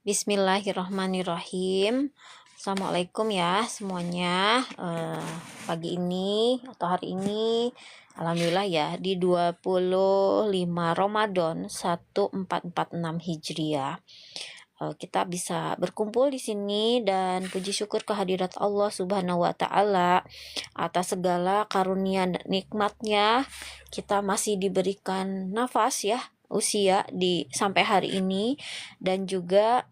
Bismillahirrahmanirrahim. Assalamualaikum ya semuanya. Pagi ini atau hari ini alhamdulillah ya di 25 Ramadan 1446 Hijriah. Kita bisa berkumpul di sini dan puji syukur kehadirat Allah Subhanahu wa taala atas segala karunia dan nikmatnya. Kita masih diberikan nafas ya, usia sampai hari ini, dan juga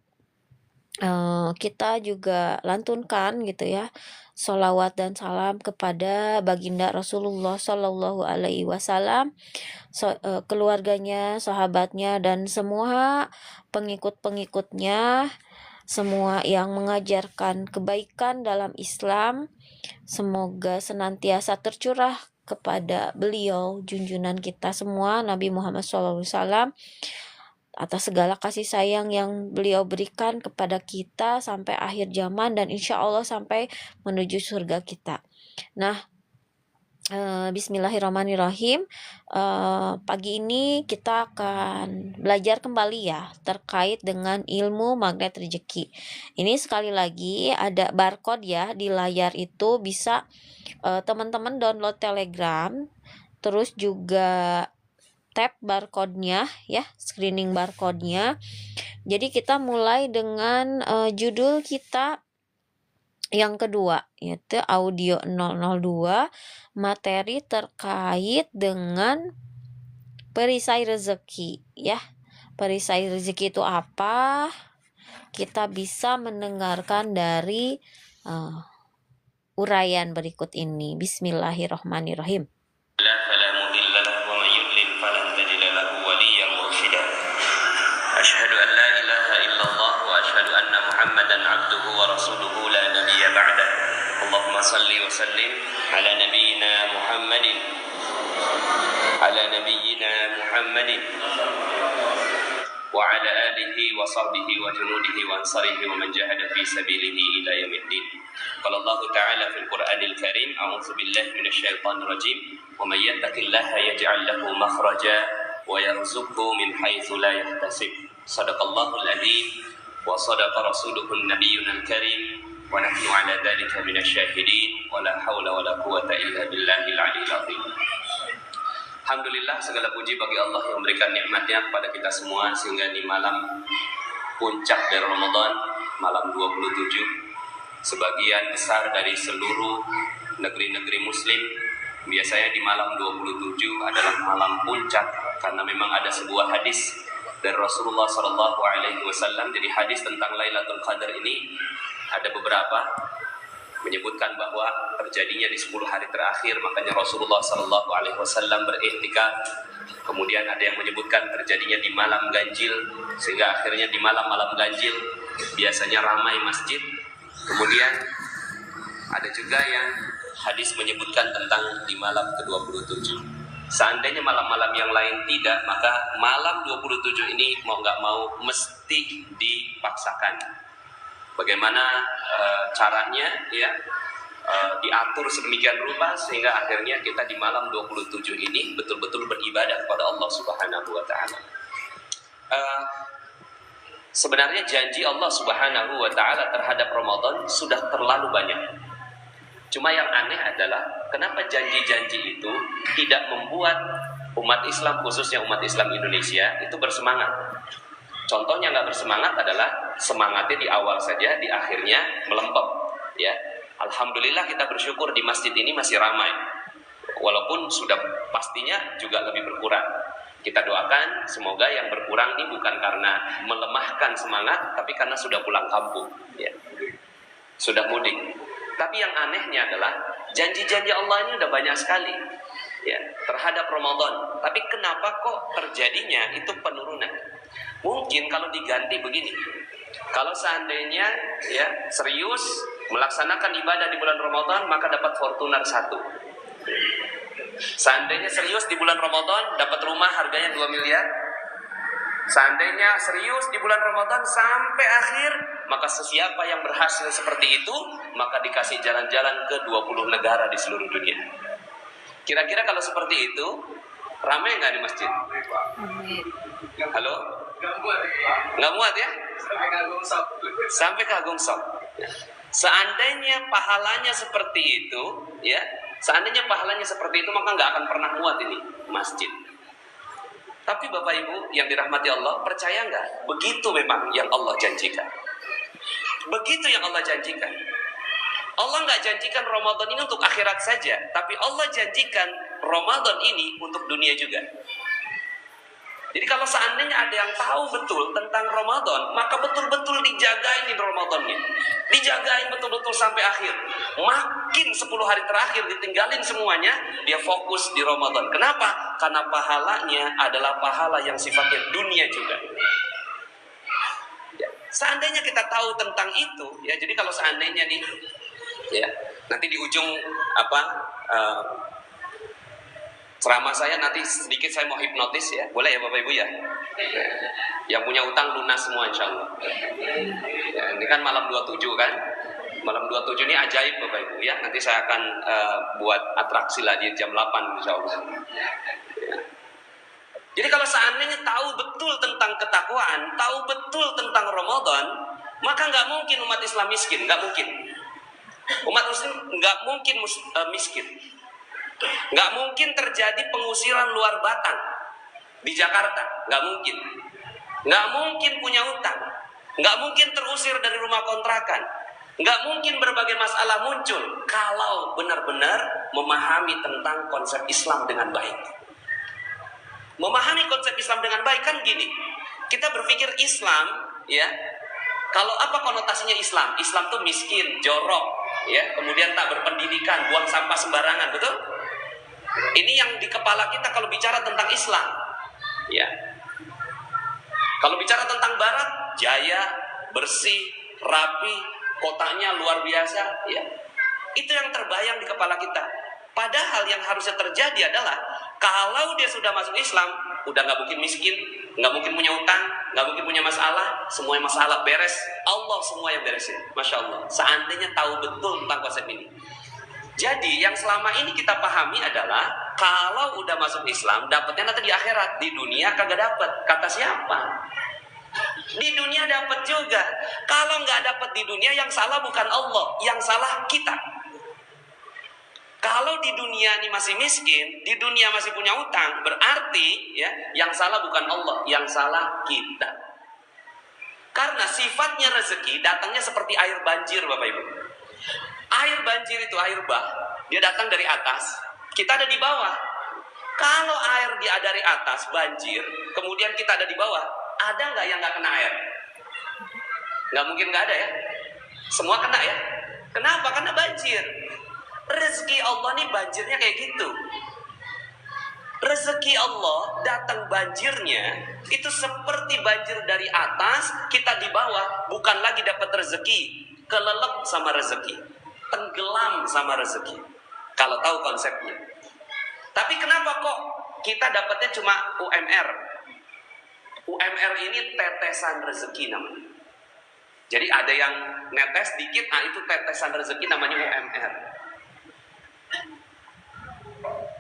kita juga lantunkan gitu ya sholawat dan salam kepada baginda Rasulullah Shallallahu Alaihi Wasallam, keluarganya, sahabatnya, dan semua pengikut-pengikutnya, semua yang mengajarkan kebaikan dalam Islam. Semoga senantiasa tercurah kepada beliau, junjungan kita semua, Nabi Muhammad SAW, atas segala kasih sayang yang beliau berikan kepada kita sampai akhir zaman dan insya Allah sampai menuju surga kita. Nah, Bismillahirrahmanirrahim. Pagi ini kita akan belajar kembali ya terkait dengan ilmu magnet rezeki. Ini sekali lagi ada barcode ya di layar itu, bisa teman-teman download Telegram, terus juga tap barcode-nya ya, screening barcode-nya. Jadi kita mulai dengan judul kita yang kedua, yaitu audio 002, materi terkait dengan perisai rezeki ya. Perisai rezeki itu apa? Kita bisa mendengarkan dari uraian berikut ini. Bismillahirrahmanirrahim. أشهد أن لا إله إلا الله وأشهد أن محمدا عبده ورسوله لا نبي بعده اللهم صل وسلم على نبينا محمد وعلى آله وصحبه وجنوده وأنصاره ومن جاهد في سبيله إلى يوم الدين. قال الله تعالى في القرآن الكريم أعوذ بالله من الشيطان الرجيم ومن يتق الله يجعل له مخرجا ويرزقه من حيث لا يحتسب صدق الله العظيم وصدق رسوله النبي الكريم ونحن على ذلك من الشاهدين ولا حول ولا قوة إلا بالله العلي العظيم. Alhamdulillah, segala puji bagi Allah yang memberikan nikmatnya kepada kita semua sehingga di malam puncak dari Ramadan, malam 27, sebagian besar dari seluruh negeri-negeri muslim biasanya di malam 27 adalah malam puncak, karena memang ada sebuah hadis dari Rasulullah SAW. Jadi hadis tentang Lailatul Qadar ini ada beberapa menyebutkan bahwa terjadinya di 10 hari terakhir, makanya Rasulullah SAW beriktikaf. Kemudian ada yang menyebutkan terjadinya di malam ganjil, sehingga akhirnya di malam-malam ganjil biasanya ramai masjid. Kemudian ada juga yang hadis menyebutkan tentang di malam ke-27. Seandainya malam-malam yang lain tidak, maka malam 27 ini mau nggak mau mesti dipaksakan. Bagaimana caranya ya, diatur sedemikian rupa sehingga akhirnya kita di malam 27 ini betul-betul beribadah kepada Allah Subhanahu wa taala. Sebenarnya janji Allah Subhanahu wa taala terhadap Ramadan sudah terlalu banyak. Cuma yang aneh adalah kenapa janji-janji itu tidak membuat umat Islam, khususnya umat Islam Indonesia, itu bersemangat. Contohnya nggak bersemangat adalah semangatnya di awal saja, di akhirnya melempem. Ya, alhamdulillah kita bersyukur di masjid ini masih ramai, walaupun sudah pastinya juga lebih berkurang. Kita doakan semoga yang berkurang ini bukan karena melemahkan semangat, tapi karena sudah pulang kampung, ya, sudah mudik. Tapi yang anehnya adalah janji-janji Allah ini udah banyak sekali ya terhadap Ramadan. Tapi kenapa kok terjadinya itu penurunan? Mungkin kalau diganti begini. Kalau seandainya ya serius melaksanakan ibadah di bulan Ramadan, maka dapat Fortuner 1. Seandainya serius di bulan Ramadan dapat rumah harganya 2 miliar. Seandainya serius di bulan Ramadan sampai akhir, maka sesiapa yang berhasil seperti itu, maka dikasih jalan-jalan ke 20 negara di seluruh dunia. Kira-kira kalau seperti itu, ramai nggak di masjid? Halo? Nggak muat ya? Sampai kagum sop. Seandainya pahalanya seperti itu, ya, seandainya pahalanya seperti itu, maka nggak akan pernah muat ini masjid. Tapi Bapak Ibu yang dirahmati Allah, percaya nggak? Begitu memang yang Allah janjikan. Begitu yang Allah janjikan. Allah nggak janjikan Ramadan ini untuk akhirat saja, tapi Allah janjikan Ramadan ini untuk dunia juga. Jadi kalau seandainya ada yang tahu betul tentang Ramadan, maka betul-betul dijagain Ramadannya. Dijagain betul-betul sampai akhir. Makin 10 hari terakhir ditinggalin semuanya, dia fokus di Ramadan. Kenapa? Karena pahalanya adalah pahala yang sifatnya dunia juga. Ya. Seandainya kita tahu tentang itu, ya, jadi kalau seandainya nih, ya, nanti di ujung ceramah saya nanti sedikit saya mau hipnotis, ya, boleh ya Bapak Ibu ya? Yang punya utang lunas semua insya Allah. Ya, ini kan malam 27 kan? Malam 27 ini ajaib Bapak Ibu ya. Nanti saya akan buat atraksi lah di jam 8 insya Allah. Ya. Jadi kalau seandainya tahu betul tentang ketakwaan, tahu betul tentang Ramadan, maka nggak mungkin umat Islam miskin, nggak mungkin. Umat Muslim nggak mungkin miskin. Nggak mungkin terjadi pengusiran luar Batang di Jakarta, nggak mungkin. Nggak mungkin punya utang, nggak mungkin terusir dari rumah kontrakan, nggak mungkin berbagai masalah muncul kalau benar-benar memahami tentang konsep Islam dengan baik. Memahami konsep Islam dengan baik kan gini, kita berpikir Islam, ya, kalau apa konotasinya Islam? Islam tuh miskin, jorok, ya, kemudian tak berpendidikan, buang sampah sembarangan, betul? Ini yang di kepala kita kalau bicara tentang Islam, ya. Kalau bicara tentang Barat, jaya, bersih, rapi, kotanya luar biasa, ya. Itu yang terbayang di kepala kita. Padahal yang harusnya terjadi adalah kalau dia sudah masuk Islam, udah nggak mungkin miskin, nggak mungkin punya utang, nggak mungkin punya masalah, semua masalah beres. Allah semua yang beresin, masya Allah. Seandainya tahu betul tentang konsep ini. Jadi yang selama ini kita pahami adalah kalau udah masuk Islam dapatnya nanti di akhirat, di dunia kagak dapat. Kata siapa? Di dunia dapat juga. Kalau nggak dapat di dunia, yang salah bukan Allah, yang salah kita. Kalau di dunia ini masih miskin, di dunia masih punya utang, berarti ya yang salah bukan Allah, yang salah kita. Karena sifatnya rezeki datangnya seperti air banjir Bapak Ibu. Air banjir itu air bah, dia datang dari atas, kita ada di bawah. Kalau air dia dari atas banjir, kemudian kita ada di bawah, ada nggak yang nggak kena air? Nggak mungkin nggak ada ya. Semua kena ya. Kenapa? Karena banjir. Rezeki Allah nih banjirnya kayak gitu. Rezeki Allah datang banjirnya itu seperti banjir dari atas, kita di bawah, bukan lagi dapat rezeki, kelelep sama rezeki, tenggelam sama rezeki. Kalau tahu konsepnya. Tapi kenapa kok kita dapatnya cuma UMR? UMR ini tetesan rezeki namanya. Jadi ada yang netes dikit, itu tetesan rezeki namanya UMR.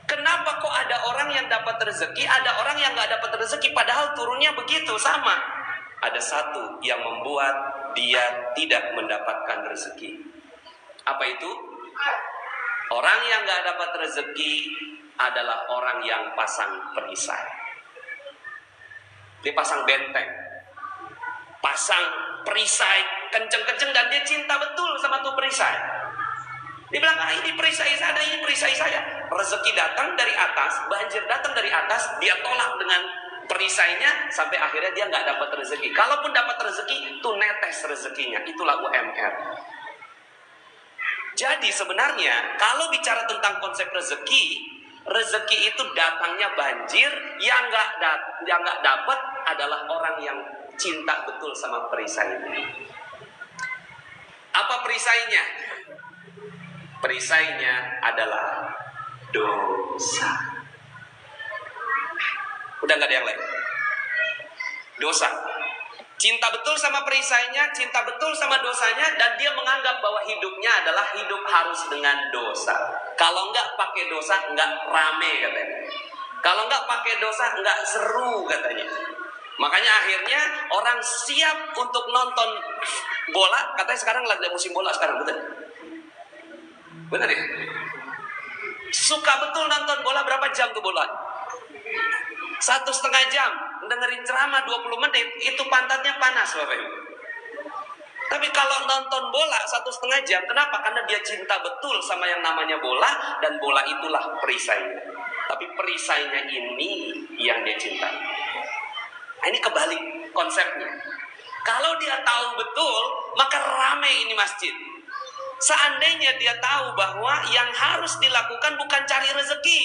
Kenapa kok ada orang yang dapat rezeki, ada orang yang nggak dapat rezeki, padahal turunnya begitu sama? Ada satu yang membuat dia tidak mendapatkan rezeki. Apa itu? Orang yang nggak dapat rezeki adalah orang yang pasang perisai. Dia pasang benteng, pasang perisai kenceng-kenceng, dan dia cinta betul sama tuh perisai. Dia bilang, ini perisai saya, ini perisai saya. Rezeki datang dari atas, banjir datang dari atas, dia tolak dengan perisainya, sampai akhirnya dia nggak dapat rezeki. Kalaupun dapat rezeki, itu netes rezekinya, itulah UMR. Jadi sebenarnya, kalau bicara tentang konsep rezeki itu datangnya banjir, yang nggak dapat adalah orang yang cinta betul sama perisainya. Apa perisainya? Perisainya adalah dosa. Udah gak ada yang lain. Dosa. Cinta betul sama perisainya, cinta betul sama dosanya, dan dia menganggap bahwa hidupnya adalah hidup harus dengan dosa. Kalau enggak pakai dosa, enggak rame katanya. Kalau enggak pakai dosa, enggak seru katanya. Makanya akhirnya orang siap untuk nonton bola. Katanya sekarang lagi musim bola sekarang, betul? Benar ya? Suka betul nonton bola. Berapa jam tuh bola? 1,5 jam. Dengerin ceramah 20 menit, itu pantatnya panas Bapak Ibu. Tapi kalau nonton bola 1,5 jam, kenapa? Karena dia cinta betul sama yang namanya bola, dan bola itulah perisainya. Tapi perisainya ini yang dia cintai. Nah, ini kebalik konsepnya. Kalau dia tahu betul, maka ramai ini masjid. Seandainya dia tahu bahwa yang harus dilakukan bukan cari rezeki.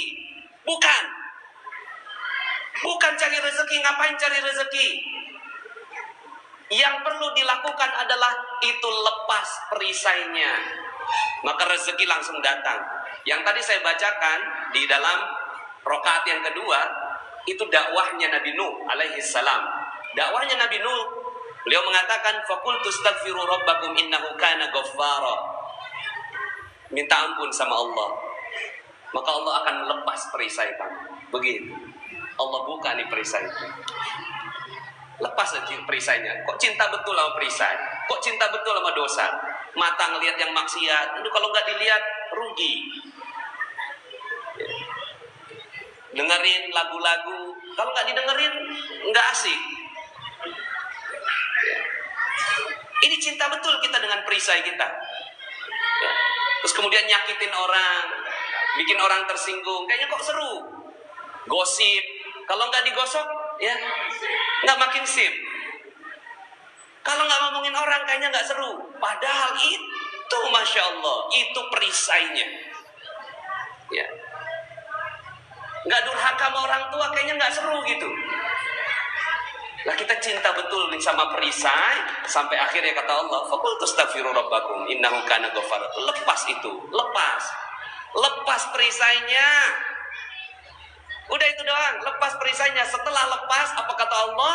Bukan cari rezeki. Ngapain cari rezeki? Yang perlu dilakukan adalah itu lepas perisainya. Maka rezeki langsung datang. Yang tadi saya bacakan di dalam rakaat yang kedua, itu dakwahnya Nabi Nuh alaihi salam. Dakwahnya Nabi Nuh, beliau mengatakan faqultu astaghfiru rabbakum innahu kana ghaffara. Minta ampun sama Allah, maka Allah akan lepas perisai kamu. Begitu. Allah buka nih perisai. Lepas aja perisainya. Kok cinta betul sama perisai? Kok cinta betul sama dosa? Mata ngelihat yang maksiat, itu kalau nggak dilihat rugi. Dengerin lagu-lagu, kalau nggak didengerin nggak asik. Ini cinta betul kita dengan perisai kita. Terus kemudian nyakitin orang, bikin orang tersinggung, kayaknya kok seru. Gosip, kalau nggak digosok, ya nggak makin sip. Kalau nggak ngomongin orang, kayaknya nggak seru. Padahal itu, masya Allah, itu perisainya. Ya. Nggak durhaka sama orang tua, kayaknya nggak seru gitu. Lah kita cinta betul nih sama perisai, sampai akhirnya kata Allah, faqultu astaghfiru rabbakum innahu kana ghaffara. Lepas itu, lepas perisainya. Udah itu doang, lepas perisainya. Setelah lepas, apa kata Allah?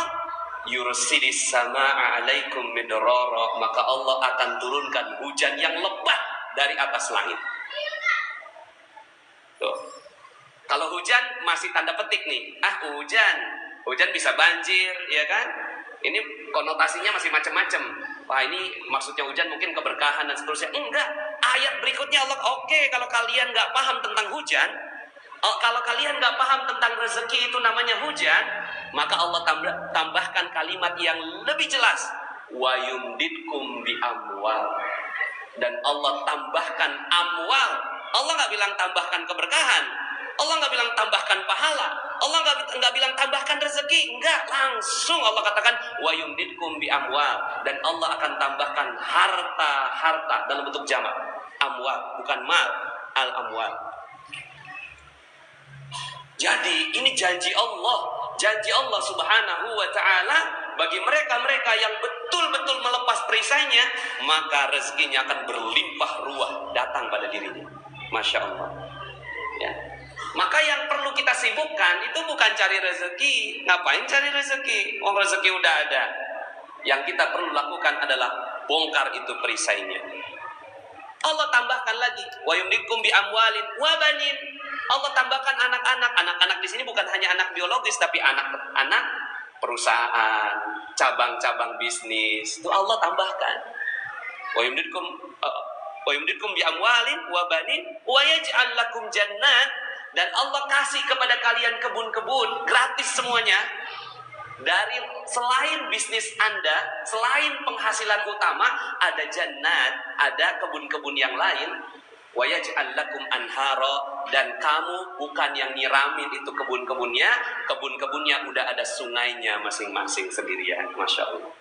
Yursilis samaa'a 'alaikum midrara, maka Allah akan turunkan hujan yang lebat dari atas langit. Tuh. Kalau hujan masih tanda petik nih. Hujan bisa banjir, ya kan? Ini konotasinya masih macam-macam. Wah, ini maksudnya hujan mungkin keberkahan dan seterusnya. Enggak. Ayat berikutnya Allah, oke, kalau kalian nggak paham tentang hujan, kalau kalian nggak paham tentang rezeki itu namanya hujan, maka Allah tambahkan kalimat yang lebih jelas. Wa yumditkum bi amwal. Dan Allah tambahkan amwal. Allah nggak bilang tambahkan keberkahan. Allah nggak bilang tambahkan pahala. Allah nggak bilang tambahkan rezeki. Enggak, langsung Allah katakan wa yumditkum bi amwal. Dan Allah akan tambahkan harta dalam bentuk jamak. Amwal, bukan mal, al amwal. Jadi ini janji Allah subhanahu wa ta'ala bagi mereka-mereka yang betul-betul melepas perisainya, maka rezekinya akan berlimpah ruah datang pada dirinya. Masya Allah. Ya. Maka yang perlu kita sibukkan itu bukan cari rezeki. Ngapain cari rezeki? Oh, rezeki udah ada. Yang kita perlu lakukan adalah bongkar itu perisainya. Allah tambahkan lagi, wa yumdikum bi amwalin wa banin. Allah tambahkan anak-anak. Anak-anak di sini bukan hanya anak biologis, tapi anak-anak perusahaan, cabang-cabang bisnis. Itu Allah tambahkan. Wa yumdikum bi amwalin wa banin wa yaj'al lakum jannat. Dan Allah kasih kepada kalian kebun-kebun gratis semuanya. Dari selain bisnis Anda, selain penghasilan utama, ada jannat, ada kebun-kebun yang lain. Wa yaj'al lakum anhara, dan kamu bukan yang nyiramin itu kebun-kebunnya udah ada sungainya masing-masing sendirian. Masya Allah.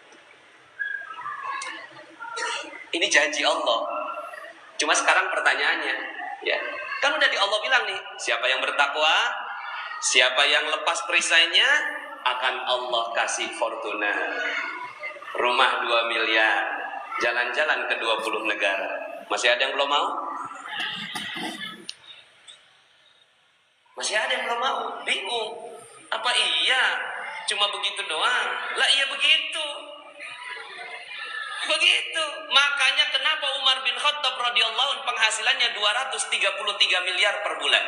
Ini janji Allah. Cuma sekarang pertanyaannya, ya, kan udah di Allah bilang nih, siapa yang bertakwa, siapa yang lepas perisainya, akan Allah kasih fortuna. Rumah 2 miliar, jalan-jalan ke 20 negara. Masih ada yang belum mau? Masih ada yang belum mau? Bingung. Apa iya? Cuma begitu doang? Lah iya begitu. Begitu. Makanya kenapa Umar bin Khattab radhiyallahu anhu penghasilannya 233 miliar per bulan.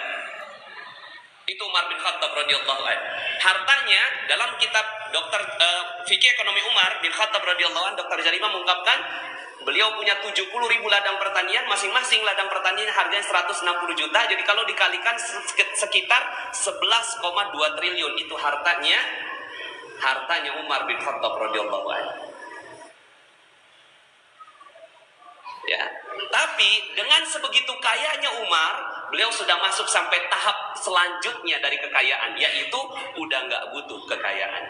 Itu Umar bin Khattab radhiyallahu anhu. Hartanya dalam kitab dokter fikih ekonomi Umar bin Khattab radhiyallahu anhu, Dr. Jarimah mengungkapkan beliau punya 70.000 ladang pertanian, masing-masing ladang pertanian harganya 160 juta. Jadi kalau dikalikan sekitar 11,2 triliun itu hartanya Umar bin Khattab radhiyallahu anhu. Ya. Tapi dengan sebegitu kayanya Umar, beliau sudah masuk sampai tahap selanjutnya dari kekayaan, yaitu udah nggak butuh kekayaan.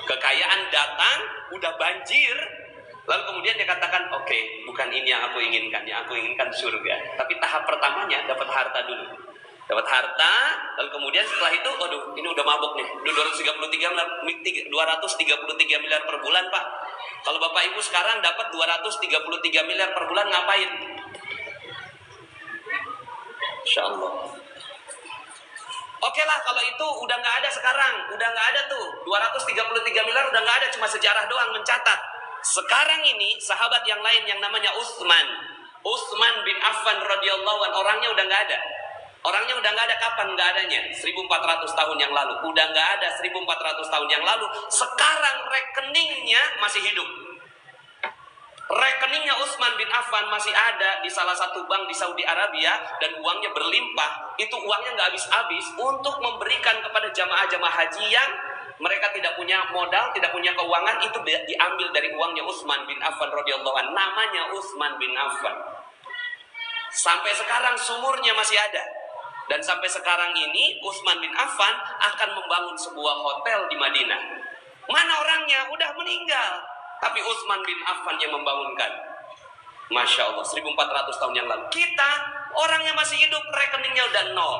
Kekayaan datang, udah banjir. Lalu kemudian dia katakan, oke, bukan ini yang aku inginkan, yang aku inginkan surga. Tapi tahap pertamanya dapat harta dulu. Dapat harta, lalu kemudian setelah itu, aduh, ini udah mabuk nih. 233 miliar per bulan, Pak. Kalau Bapak Ibu sekarang dapat 233 miliar per bulan, ngapain? Insya Allah. Oke lah, kalau itu udah nggak ada sekarang, udah nggak ada tuh 233 miliar, udah nggak ada, cuma sejarah doang mencatat. Sekarang ini sahabat yang lain yang namanya Utsman bin Affan radhiyallahu anhu, orangnya udah nggak ada. Orangnya udah nggak ada, kapan nggak adanya? 1400 tahun yang lalu. Udah nggak ada 1400 tahun yang lalu. Sekarang rekeningnya masih hidup. Rekeningnya Utsman bin Affan masih ada di salah satu bank di Saudi Arabia, dan uangnya berlimpah. Itu uangnya nggak habis-habis untuk memberikan kepada jamaah-jamaah haji yang mereka tidak punya modal, tidak punya keuangan. Itu diambil dari uangnya Utsman bin Affan radhiyallahu anhu. Namanya Utsman bin Affan. Sampai sekarang sumurnya masih ada. Dan sampai sekarang ini Utsman bin Affan akan membangun sebuah hotel di Madinah. Mana orangnya? Udah meninggal. Tapi Utsman bin Affan yang membangunkan. Masya Allah, 1400 tahun yang lalu. Kita, orangnya masih hidup, rekeningnya udah nol.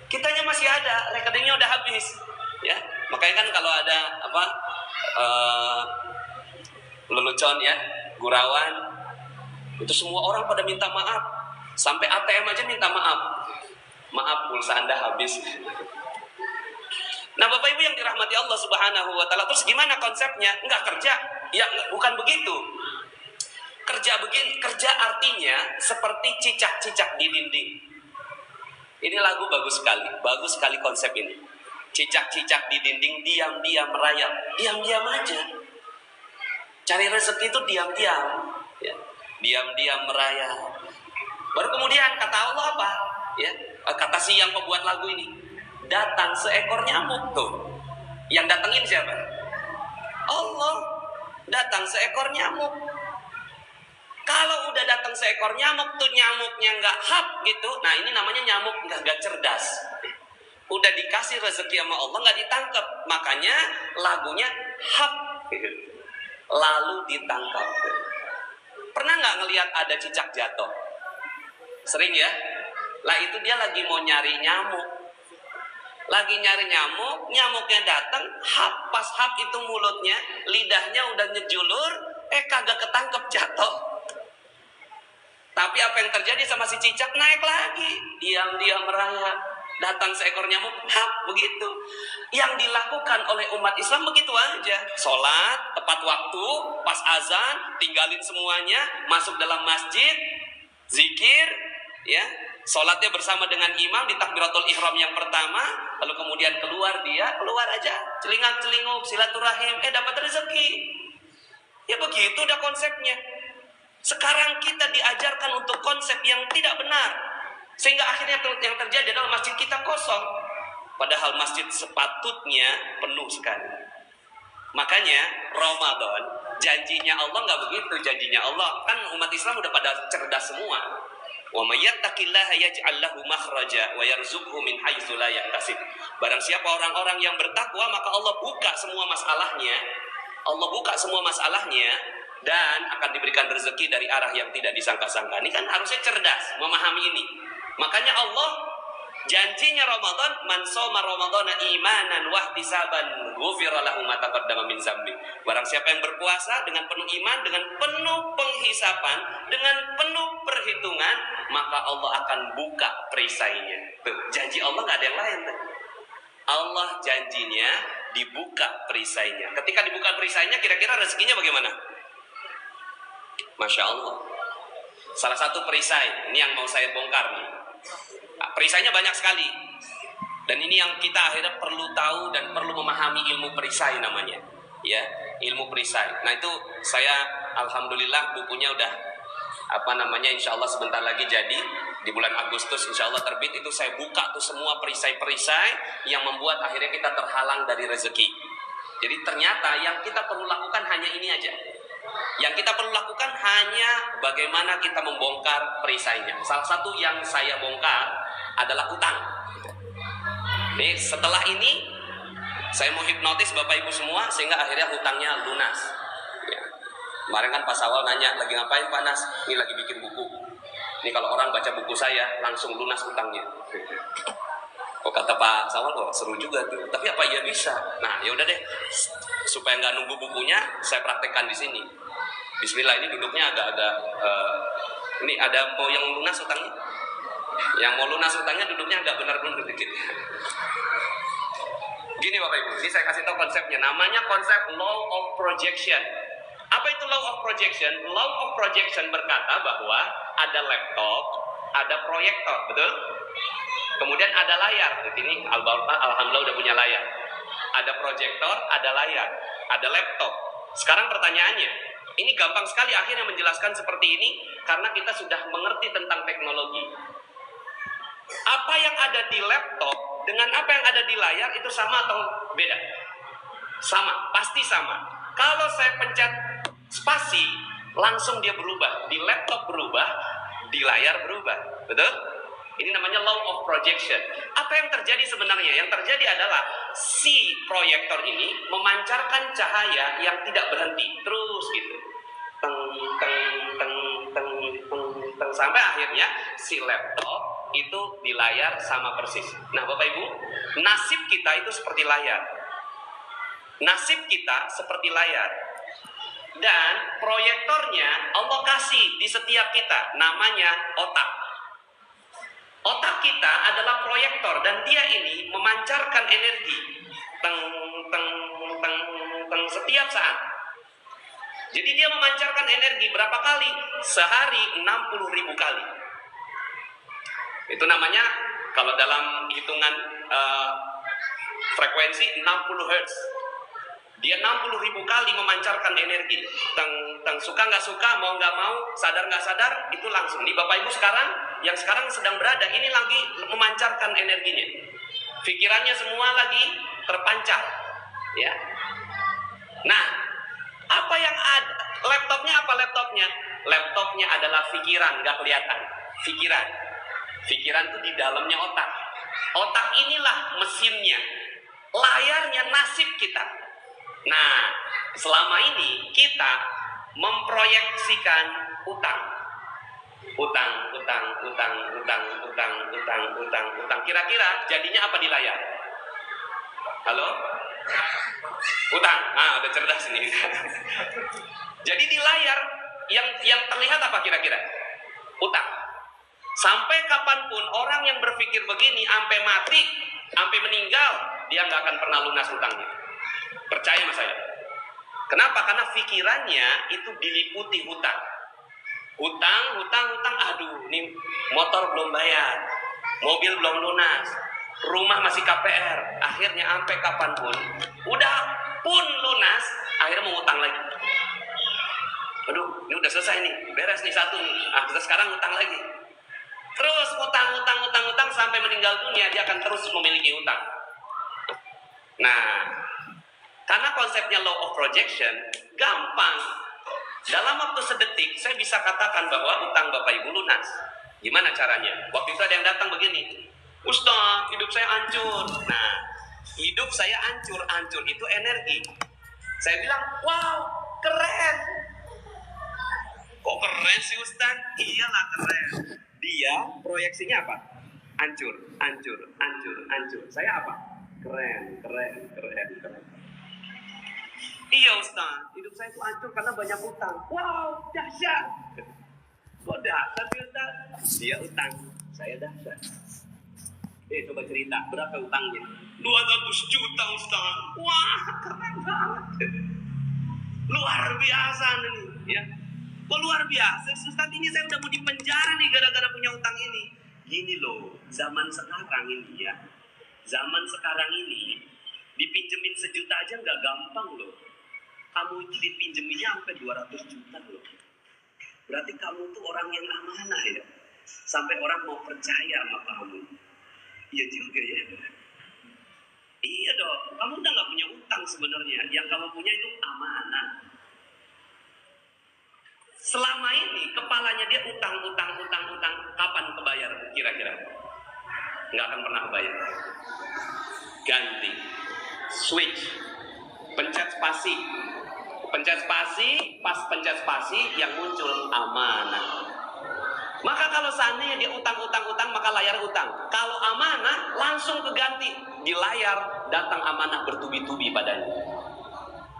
Kitanya masih ada, rekeningnya udah habis. Ya, makanya kan kalau ada lelucon ya, gurauan, itu semua orang pada minta maaf. Sampai ATM aja minta maaf. Maaf, pulsa Anda habis. Nah, Bapak Ibu yang dirahmati Allah Subhanahu wa taala, terus gimana konsepnya? Enggak kerja. Ya, bukan begitu. Kerja artinya seperti cicak-cicak di dinding. Ini lagu bagus sekali konsep ini. Cicak-cicak di dinding diam-diam merayap, diam-diam aja. Cari rezeki itu diam-diam, ya. Diam-diam merayap. Baru kemudian kata Allah apa? Ya, kata si yang pembuat lagu ini, datang seekor nyamuk tuh. Yang datengin siapa? Allah. Datang seekor nyamuk. Kalau udah datang seekor nyamuk tuh, nyamuknya nggak hap gitu. Nah, ini namanya nyamuk nggak cerdas. Udah dikasih rezeki sama Allah nggak ditangkap. Makanya lagunya hap. Lalu ditangkap. Pernah nggak ngelihat ada cicak jatuh? Sering ya. Lah itu dia lagi mau nyari nyamuk. Lagi nyari nyamuk, nyamuknya datang, hap, pas hap itu mulutnya, lidahnya udah nyejulur, kagak ketangkep, jatuh. Tapi apa yang terjadi sama si cicak? Naik lagi, diam-diam merayap. Datang seekor nyamuk, hap, begitu. Yang dilakukan oleh umat Islam begitu aja. Sholat, tepat waktu, pas azan, tinggalin semuanya, masuk dalam masjid, zikir, ya. Sholatnya bersama dengan imam di takbiratul ihram yang pertama, lalu kemudian keluar aja, celingak-celinguk, silaturahim, dapat rezeki. Ya begitu udah konsepnya. Sekarang kita diajarkan untuk konsep yang tidak benar, sehingga akhirnya yang terjadi adalah masjid kita kosong, padahal masjid sepatutnya penuh sekali. Makanya Ramadan, janjinya Allah nggak begitu. Janjinya Allah kan umat Islam udah pada cerdas semua. Wa may yattaqillaha yaj'al lahu makhraja wa yarzuqhu min haitsu la yahtasib. Barang siapa orang-orang yang bertakwa, maka Allah buka semua masalahnya. Allah buka semua masalahnya dan akan diberikan rezeki dari arah yang tidak disangka-sangka. Ini kan harusnya cerdas memahami ini. Makanya Allah janjinya Ramadan, man shoma ramadhana imanan wa ihtisaban ghufira lahu ma taqaddama min dzambi. Barang siapa yang berpuasa dengan penuh iman, dengan penuh penghisapan, dengan penuh perhitungan, maka Allah akan buka perisainya. Tuh, janji Allah nggak ada yang lain. Tuh. Allah janjinya dibuka perisainya. Ketika dibuka perisainya, kira-kira rezekinya bagaimana? Masya Allah. Salah satu perisai, ini yang mau saya bongkar nih. Perisainya banyak sekali. Dan ini yang kita akhirnya perlu tahu dan perlu memahami ilmu perisai namanya, ya, ilmu perisai. Nah itu saya alhamdulillah bukunya udah insya Allah sebentar lagi jadi, di bulan Agustus insya Allah terbit. Itu saya buka tuh semua perisai-perisai yang membuat akhirnya kita terhalang dari rezeki. Jadi ternyata yang kita perlu lakukan hanya ini aja. Yang kita perlu lakukan hanya bagaimana kita membongkar perisainya. Salah satu yang saya bongkar adalah utang. Nih setelah ini saya mau hipnotis Bapak Ibu semua sehingga akhirnya hutangnya lunas. Ya. Kemarin kan Pak Sawal nanya, lagi ngapain Pak Nas? Ini lagi bikin buku. Ini kalau orang baca buku saya langsung lunas hutangnya. Kok kata Pak Sawal, kok seru juga tuh. Tapi apa ya bisa? Nah, ya udah deh. Supaya nggak nunggu bukunya, saya praktekkan di sini. Bismillah, ini duduknya agak-agak. Ini ada mau yang lunas hutangnya? Yang mau lunas hutangnya duduknya agak benar-benar dikit. Gini Bapak Ibu, ini saya kasih tahu konsepnya. Namanya konsep law of projection. Apa itu law of projection? Law of projection berkata bahwa ada laptop, ada proyektor, betul? Kemudian ada layar. Di sini alhamdulillah udah punya layar. Ada proyektor, ada layar, ada laptop. Sekarang pertanyaannya, ini gampang sekali akhirnya menjelaskan seperti ini karena kita sudah mengerti tentang teknologi. Apa yang ada di laptop dengan apa yang ada di layar itu sama atau beda? Sama, pasti sama. Kalau saya pencet spasi, langsung dia berubah. Di laptop berubah, di layar berubah. Betul? Ini namanya law of projection. Apa yang terjadi sebenarnya? Yang terjadi adalah si proyektor ini memancarkan cahaya yang tidak berhenti. Terus gitu. Teng, teng, teng, teng, teng, teng. Sampai akhirnya si laptop itu di layar sama persis. Nah Bapak Ibu, nasib kita itu seperti layar. Nasib kita seperti layar. Dan proyektornya Allah kasih di setiap kita, namanya otak. Otak kita adalah proyektor dan dia ini memancarkan energi teng teng teng teng setiap saat. Jadi dia memancarkan energi berapa kali? Sehari 60.000 kali. Itu namanya kalau dalam hitungan frekuensi 60 Hz. Dia 60.000 kali memancarkan energi. Suka nggak suka, mau nggak mau, sadar nggak sadar, itu langsung. Nih Bapak Ibu yang sekarang sedang berada, ini lagi memancarkan energinya. Pikirannya semua lagi terpancar. Ya. Nah, apa yang ada? Laptopnya apa laptopnya? Laptopnya adalah pikiran, nggak kelihatan. Pikiran. Pikiran itu di dalamnya otak. Otak inilah mesinnya. Layarnya nasib kita. Nah, selama ini kita memproyeksikan utang. Utang. Kira-kira jadinya apa di layar? Halo? Utang. Ah, udah cerdas nih. Jadi di layar yang terlihat apa kira-kira? Utang. Sampai kapanpun orang yang berpikir begini sampai mati, sampai meninggal, dia nggak akan pernah lunas utangnya. Percaya sama saya. Kenapa? Karena pikirannya itu diliputi hutang. Hutang. Aduh, ini motor belum bayar, mobil belum lunas, rumah masih KPR. Akhirnya sampai kapanpun, udah pun lunas, akhirnya mau utang lagi. Aduh, ini udah selesai nih, beres nih satu nih. Kita sekarang utang lagi. Terus utang sampai meninggal dunia dia akan terus memiliki utang. Nah, karena konsepnya law of projection gampang. Dalam waktu sedetik saya bisa katakan bahwa utang Bapak Ibu lunas. Gimana caranya? Waktu itu ada yang datang begini, Ustaz, hidup saya hancur. Nah, hidup saya hancur itu energi. Saya bilang, wow, keren. Kok keren sih Ustaz? Iyalah keren. Dia proyeksinya apa? Hancur. Saya apa? Keren. Iya Ustaz, hidup saya itu hancur karena banyak utang. Wow, dahsyat. Kok dahsyat sih Ustaz? Dia utang, saya dahsyat. Coba cerita, berapa utangnya? 200 juta Ustaz. Wah, keren banget. Luar biasa nih, ya. Kok luar biasa? Ustaz, ini saya udah mau dipenjara nih gara-gara punya utang ini. Gini loh, zaman sekarang ini ya. Zaman sekarang ini, dipinjemin 1 juta aja nggak gampang loh. Kamu itu dipinjeminnya sampai 200 juta loh. Berarti kamu tuh orang yang amanah ya. Sampai orang mau percaya sama kamu. Iya juga ya. Iya dong, kamu udah nggak punya utang sebenarnya. Yang kamu punya itu amanah. Selama ini kepalanya dia utang. Kapan kebayar kira-kira? Nggak akan pernah kebayar. Ganti, switch, pencet spasi. Pas pencet spasi yang muncul amanah. Maka kalau seandainya dia utang, maka layar utang. Kalau amanah langsung keganti di layar, datang amanah bertubi-tubi padanya.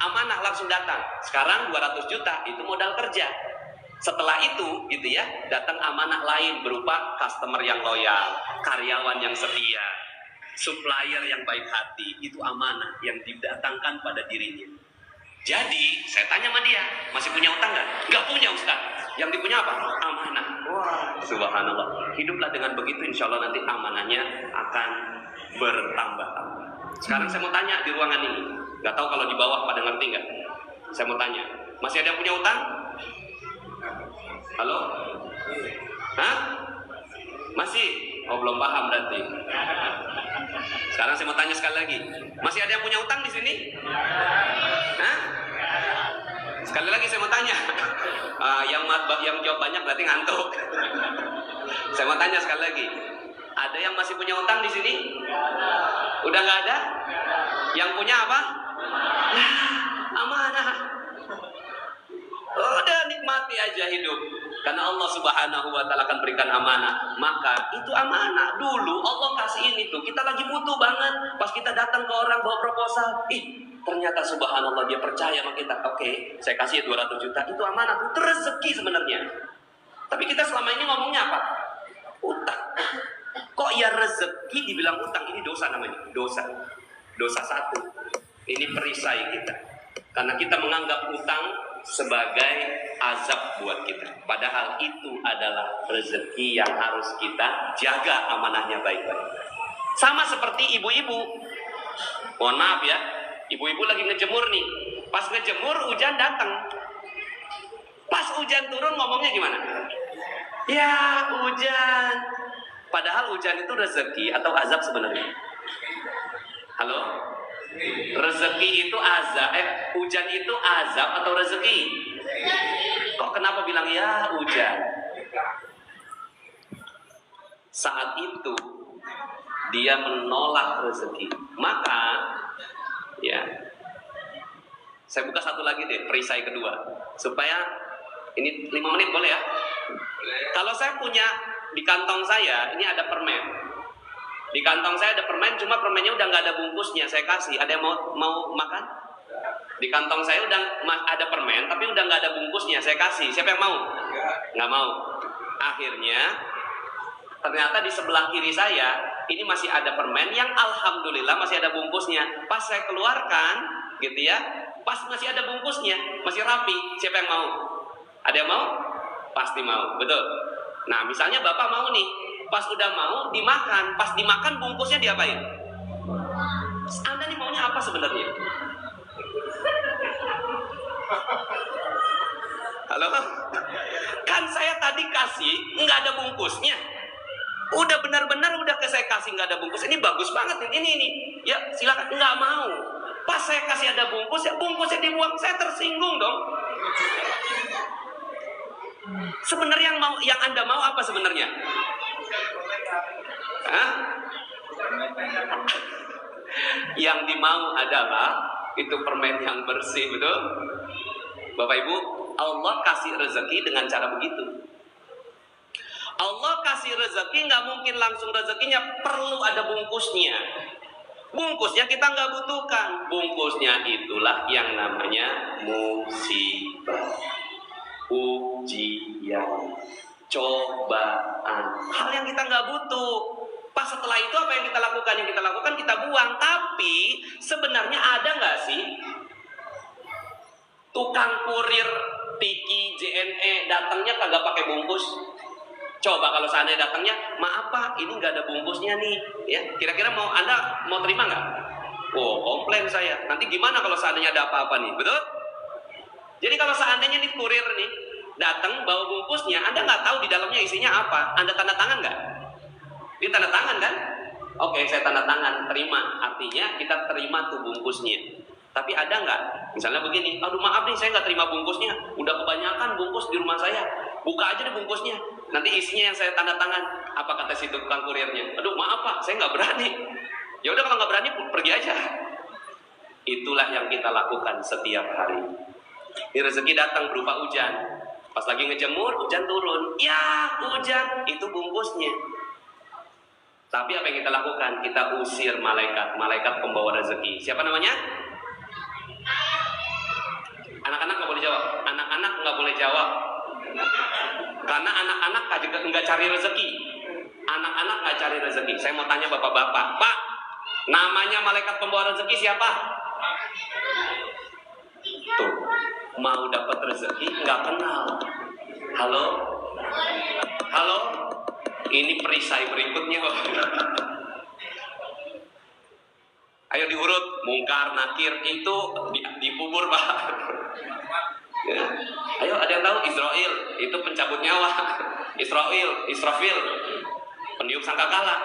Amanah langsung datang. Sekarang 200 juta itu modal kerja. Setelah itu gitu ya, datang amanah lain berupa customer yang loyal, karyawan yang setia, supplier yang baik hati. Itu amanah yang didatangkan pada dirinya. Jadi saya tanya sama dia, masih punya utang nggak? Nggak punya, Ustaz. Yang dipunya apa? Amanah. Wah, subhanallah. Hiduplah dengan begitu, insya Allah nanti amanahnya akan bertambah-tambah. Sekarang saya mau tanya di ruangan ini, nggak tahu kalau di bawah pada ngerti nggak? Saya mau tanya, masih ada yang punya utang? Halo? Hah? Masih? Oh, belum paham berarti. Sekarang saya mau tanya sekali lagi, masih ada yang punya utang di sini? Hah? Sekali lagi saya mau tanya. Yang jawab banyak berarti ngantuk. Saya mau tanya sekali lagi. Ada yang masih punya utang di sini? Udah nggak ada? Yang punya apa? Amanah. Udah nikmati aja hidup. Karena Allah Subhanahu wa Ta'ala akan berikan amanah. Maka itu amanah. Dulu Allah kasih ini tuh, kita lagi butuh banget. Pas kita datang ke orang bawa proposal, ternyata subhanallah dia percaya sama kita. Oke, saya kasih 200 juta. Itu amanah, itu rezeki sebenarnya. Tapi kita selama ini ngomongnya apa? Utang. Kok ya rezeki dibilang utang? Ini dosa namanya. Dosa satu. Ini perisai kita. Karena kita menganggap utang sebagai azab buat kita. Padahal itu adalah rezeki yang harus kita jaga amanahnya baik-baik. Sama seperti ibu-ibu. Mohon maaf ya, ibu-ibu lagi ngejemur nih. Pas ngejemur hujan datang. Pas hujan turun ngomongnya gimana? Ya hujan. Padahal hujan itu rezeki atau azab sebenarnya? Halo? Rezeki itu azab, hujan itu azab atau rezeki? Kok kenapa bilang ya hujan? Saat itu dia menolak rezeki. Maka ya, saya buka satu lagi deh, perisai kedua, supaya ini 5 menit boleh ya? Kalau saya punya di kantong saya ini ada permen. Di kantong saya ada permen, cuma permennya udah nggak ada bungkusnya. Saya kasih, ada yang mau makan? Di kantong saya udah ada permen, tapi udah nggak ada bungkusnya. Saya kasih, siapa yang mau? Nggak mau. Akhirnya, ternyata di sebelah kiri saya ini masih ada permen yang alhamdulillah masih ada bungkusnya. Pas saya keluarkan, gitu ya, pas masih ada bungkusnya, masih rapi. Siapa yang mau? Ada yang mau? Pasti mau, betul. Nah, misalnya bapak mau nih. Pas udah mau dimakan, pas dimakan bungkusnya diapain? Anda nih maunya apa sebenarnya? Halo? Kan saya tadi kasih nggak ada bungkusnya. Udah benar-benar udah saya kasih nggak ada bungkus. Ini bagus banget ini. Ya silakan, nggak mau. Pas saya kasih ada bungkus, ya bungkusnya dibuang. Saya tersinggung dong. Sebenarnya yang Anda mau apa sebenarnya? Hah? Yang dimau adalah itu permen yang bersih, betul? Bapak Ibu, Allah kasih rezeki dengan cara begitu. Allah kasih rezeki nggak mungkin langsung rezekinya, perlu ada bungkusnya. Bungkusnya kita nggak butuhkan. Bungkusnya itulah yang namanya musibah, ujian, cobaan, hal yang kita nggak butuh. Pas setelah itu apa yang kita lakukan? Yang kita lakukan kita buang. Tapi sebenarnya ada nggak sih tukang kurir Tiki JNE datangnya kagak pakai bungkus? Coba kalau seandainya datangnya, maaf Pak, ini nggak ada bungkusnya nih, ya. Kira-kira Anda mau terima nggak? Oh, komplain saya. Nanti gimana kalau seandainya ada apa-apa nih, betul? Jadi kalau seandainya nih kurir nih datang bawa bungkusnya, Anda nggak tahu di dalamnya isinya apa, Anda tanda tangan nggak? Dia tanda tangan kan? Oke, saya tanda tangan, terima. Artinya kita terima tuh bungkusnya. Tapi ada nggak? Misalnya begini, aduh maaf nih saya nggak terima bungkusnya, udah kebanyakan bungkus di rumah saya, buka aja deh bungkusnya, nanti isinya yang saya tanda tangan. Apa kata si tukang kurirnya? Aduh maaf Pak, saya nggak berani. Ya udah kalau nggak berani pergi aja. Itulah yang kita lakukan setiap hari. Ini rezeki datang berupa hujan. Pas lagi ngejemur, hujan turun. Ya hujan, itu bungkusnya. Tapi apa yang kita lakukan? Kita usir malaikat pembawa rezeki. Siapa namanya? Anak-anak nggak boleh jawab. Anak-anak nggak boleh jawab. Karena anak-anak nggak cari rezeki. Anak-anak nggak cari rezeki. Saya mau tanya bapak-bapak, Pak, namanya malaikat pembawa rezeki siapa? Tuh, mau dapat rezeki nggak kenal. Halo, halo. Ini perisai berikutnya. Ayo diurut, mungkar, nakir itu dikubur Pak. Ya. Ayo ada yang tahu? Israel itu pencabut nyawa. Israfil peniup sangkakala.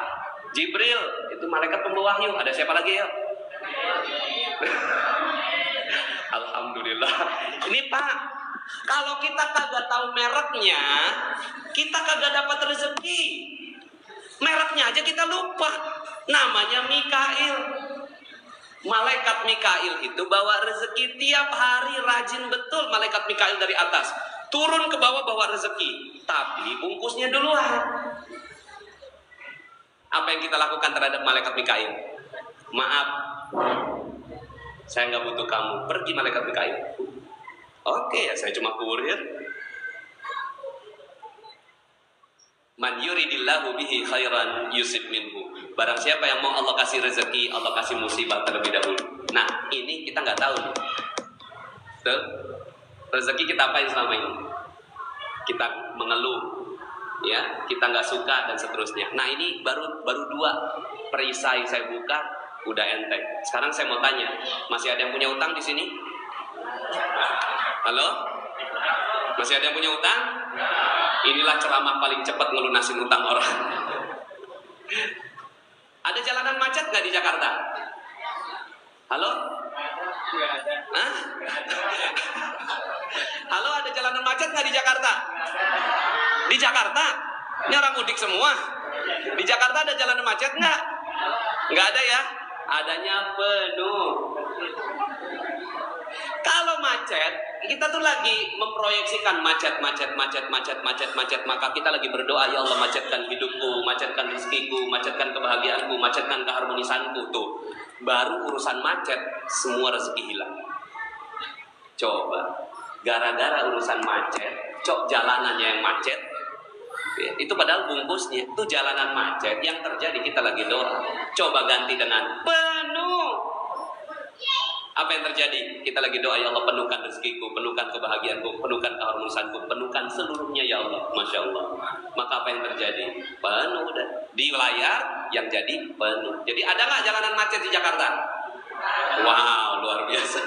Jibril itu malaikat pembawa wahyu. Ada siapa lagi ya? Alhamdulillah. Ini Pak, kalau kita kagak tahu mereknya, kita kagak dapat rezeki. Mereknya aja kita lupa. Namanya Mikail. Malaikat Mikail itu bawa rezeki tiap hari, rajin betul malaikat Mikail dari atas. Turun ke bawah bawa rezeki, tapi bungkusnya duluan. Apa yang kita lakukan terhadap malaikat Mikail? Maaf, saya nggak butuh kamu, pergi malaikat Mikail. Oke ya, saya cuma kurir. Man yuridillahu bihi khairan yusib minhu. Barang siapa yang mau Allah kasih rezeki, Allah kasih musibah terlebih dahulu. Nah, ini kita nggak tahu. Tuh, rezeki kita apain selama ini? Kita mengeluh, ya, kita nggak suka dan seterusnya. Nah, ini baru 2 perisai saya buka, udah enteng. Sekarang saya mau tanya, masih ada yang punya utang di sini? Halo? Masih ada yang punya utang? Inilah ceramah paling cepat ngelunasin utang orang. Ada jalanan macet nggak di Jakarta? Halo? Hah? Halo, ada jalanan macet nggak di Jakarta? Di Jakarta? Ini orang mudik semua. Di Jakarta ada jalanan macet nggak? Nggak ada ya? Adanya penuh. Kalau macet, kita tuh lagi memproyeksikan macet. Maka kita lagi berdoa, ya Allah macetkan hidupku, macetkan rezekiku, macetkan kebahagiaanku, macetkan keharmonisanku. Tuh, baru urusan macet, semua rezeki hilang. Coba, gara-gara urusan macet, jalanannya yang macet, ya, itu padahal bungkusnya, itu jalanan macet, yang terjadi kita lagi doa. Coba ganti dengan penuh. Apa yang terjadi? Kita lagi doa, ya Allah penuhkan rezekiku, penuhkan kebahagiaanku, penuhkan keharmonisanku, penuhkan seluruhnya ya Allah. Masya Allah. Maka apa yang terjadi? Penuh udah. Di layar yang jadi penuh. Jadi ada nggak jalanan macet di Jakarta? Wow, luar biasa.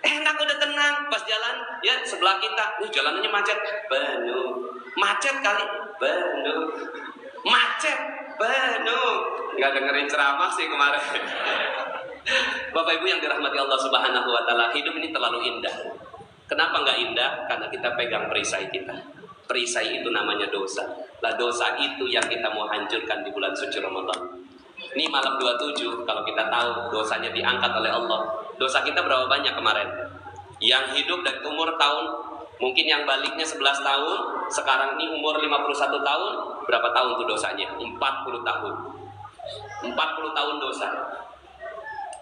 Enak udah tenang. Pas jalan, ya sebelah kita, jalanannya macet. Penuh. Macet kali. Penuh. Macet. Penuh. Nggak dengerin ceramah sih kemarin. Bapak Ibu yang dirahmati Allah Subhanahu wa Ta'ala, hidup ini terlalu indah. Kenapa nggak indah? Karena kita pegang perisai kita. Perisai itu namanya dosa. Lah dosa itu yang kita mau hancurkan di bulan suci Ramadan. Ini malam 27, kalau kita tahu dosanya diangkat oleh Allah. Dosa kita berapa banyak kemarin? Yang hidup dari umur tahun, mungkin yang baliknya 11 tahun, sekarang ini umur 51 tahun, berapa tahun tuh dosanya? 40 tahun. 40 tahun dosa.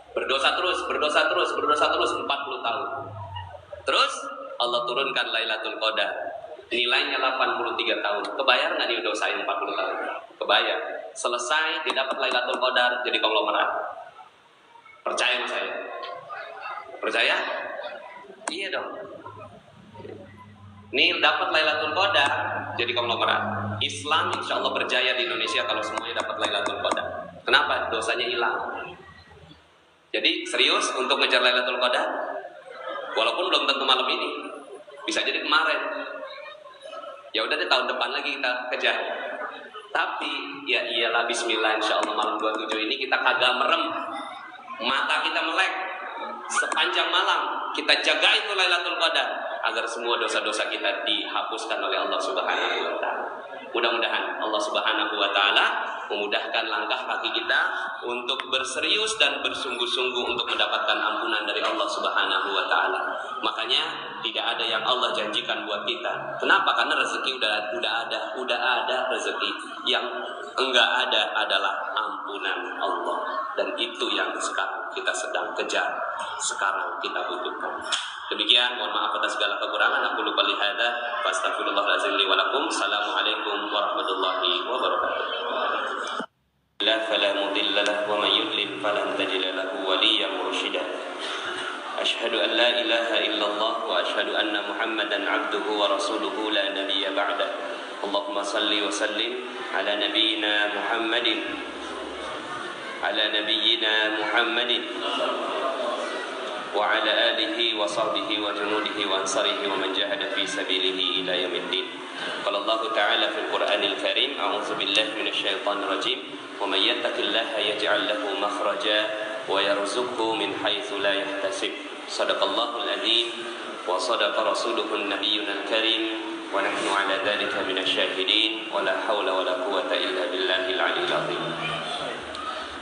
Berdosa terus 40 tahun. Terus Allah turunkan Lailatul Qadar. Nilainya 83 tahun. Kebayar nggak nih dosain 40 tahun? Kebayar. Selesai didapat Lailatul Qadar jadi konglomerat. Percaya sama saya? Percaya? Iya dong. Ini dapat Lailatul Qadar jadi konglomerat. Islam insya Allah berjaya di Indonesia kalau semuanya dapat Lailatul Qadar. Kenapa? Dosanya hilang. Jadi serius untuk ngejar Lailatul Qadar, walaupun belum tentu malam ini, bisa jadi kemarin. Ya udah deh, tahun depan lagi kita kejar. Tapi ya iyalah, Bismillah, insya Allah malam 27 ini kita kagak merem, mata kita melek sepanjang malam. Kita jaga itu Lailatul Qadar agar semua dosa-dosa kita dihapuskan oleh Allah Subhanahu wa Ta'ala. Mudah-mudahan Allah Subhanahu wa Ta'ala memudahkan langkah kaki kita untuk berserius dan bersungguh-sungguh untuk mendapatkan ampunan dari Allah Subhanahu wa Ta'ala. Makanya tidak ada yang Allah janjikan buat kita. Kenapa? Karena rezeki udah ada rezeki. Yang enggak ada adalah ampunan Allah, dan itu yang sekarang kita sedang kejar, sekarang kita butuhkan. Demikian, mohon maaf atas segala kekurangan. Aku lupa lihada, fastaghfirullahaladzim li wa lakum. Assalamualaikum warahmatullahi wabarakatuh. La fala mudilla lahu wa man yudlil falan tajida lahu waliyyan mursyida. Asyhadu an la ilaha illallah wa asyhadu anna Muhammadan abduhu wa rasuluhu la nabiyya ba'da. Allahumma salli wa sallim ala nabiyyina Muhammadin wa ala alihi wa sahbihi wa junudihi wa ansarihi wa man jahada fi sabilihi ila yaumiddin. Qala Allah Ta'ala fil Qur'anil Karim, a'udzu billahi minasy syaithanir rajim, wa may yattaqillaha yaj'al lahu makhraja wa yarzuqhu min haitsu la yahtasib. Shadaqallahul adzim wa sadaqa rasuluhun nabiyyunal karim wa nahnu ala dzalika minasy syahidin wa la haula wa la quwwata illa billahil aliyyil azim.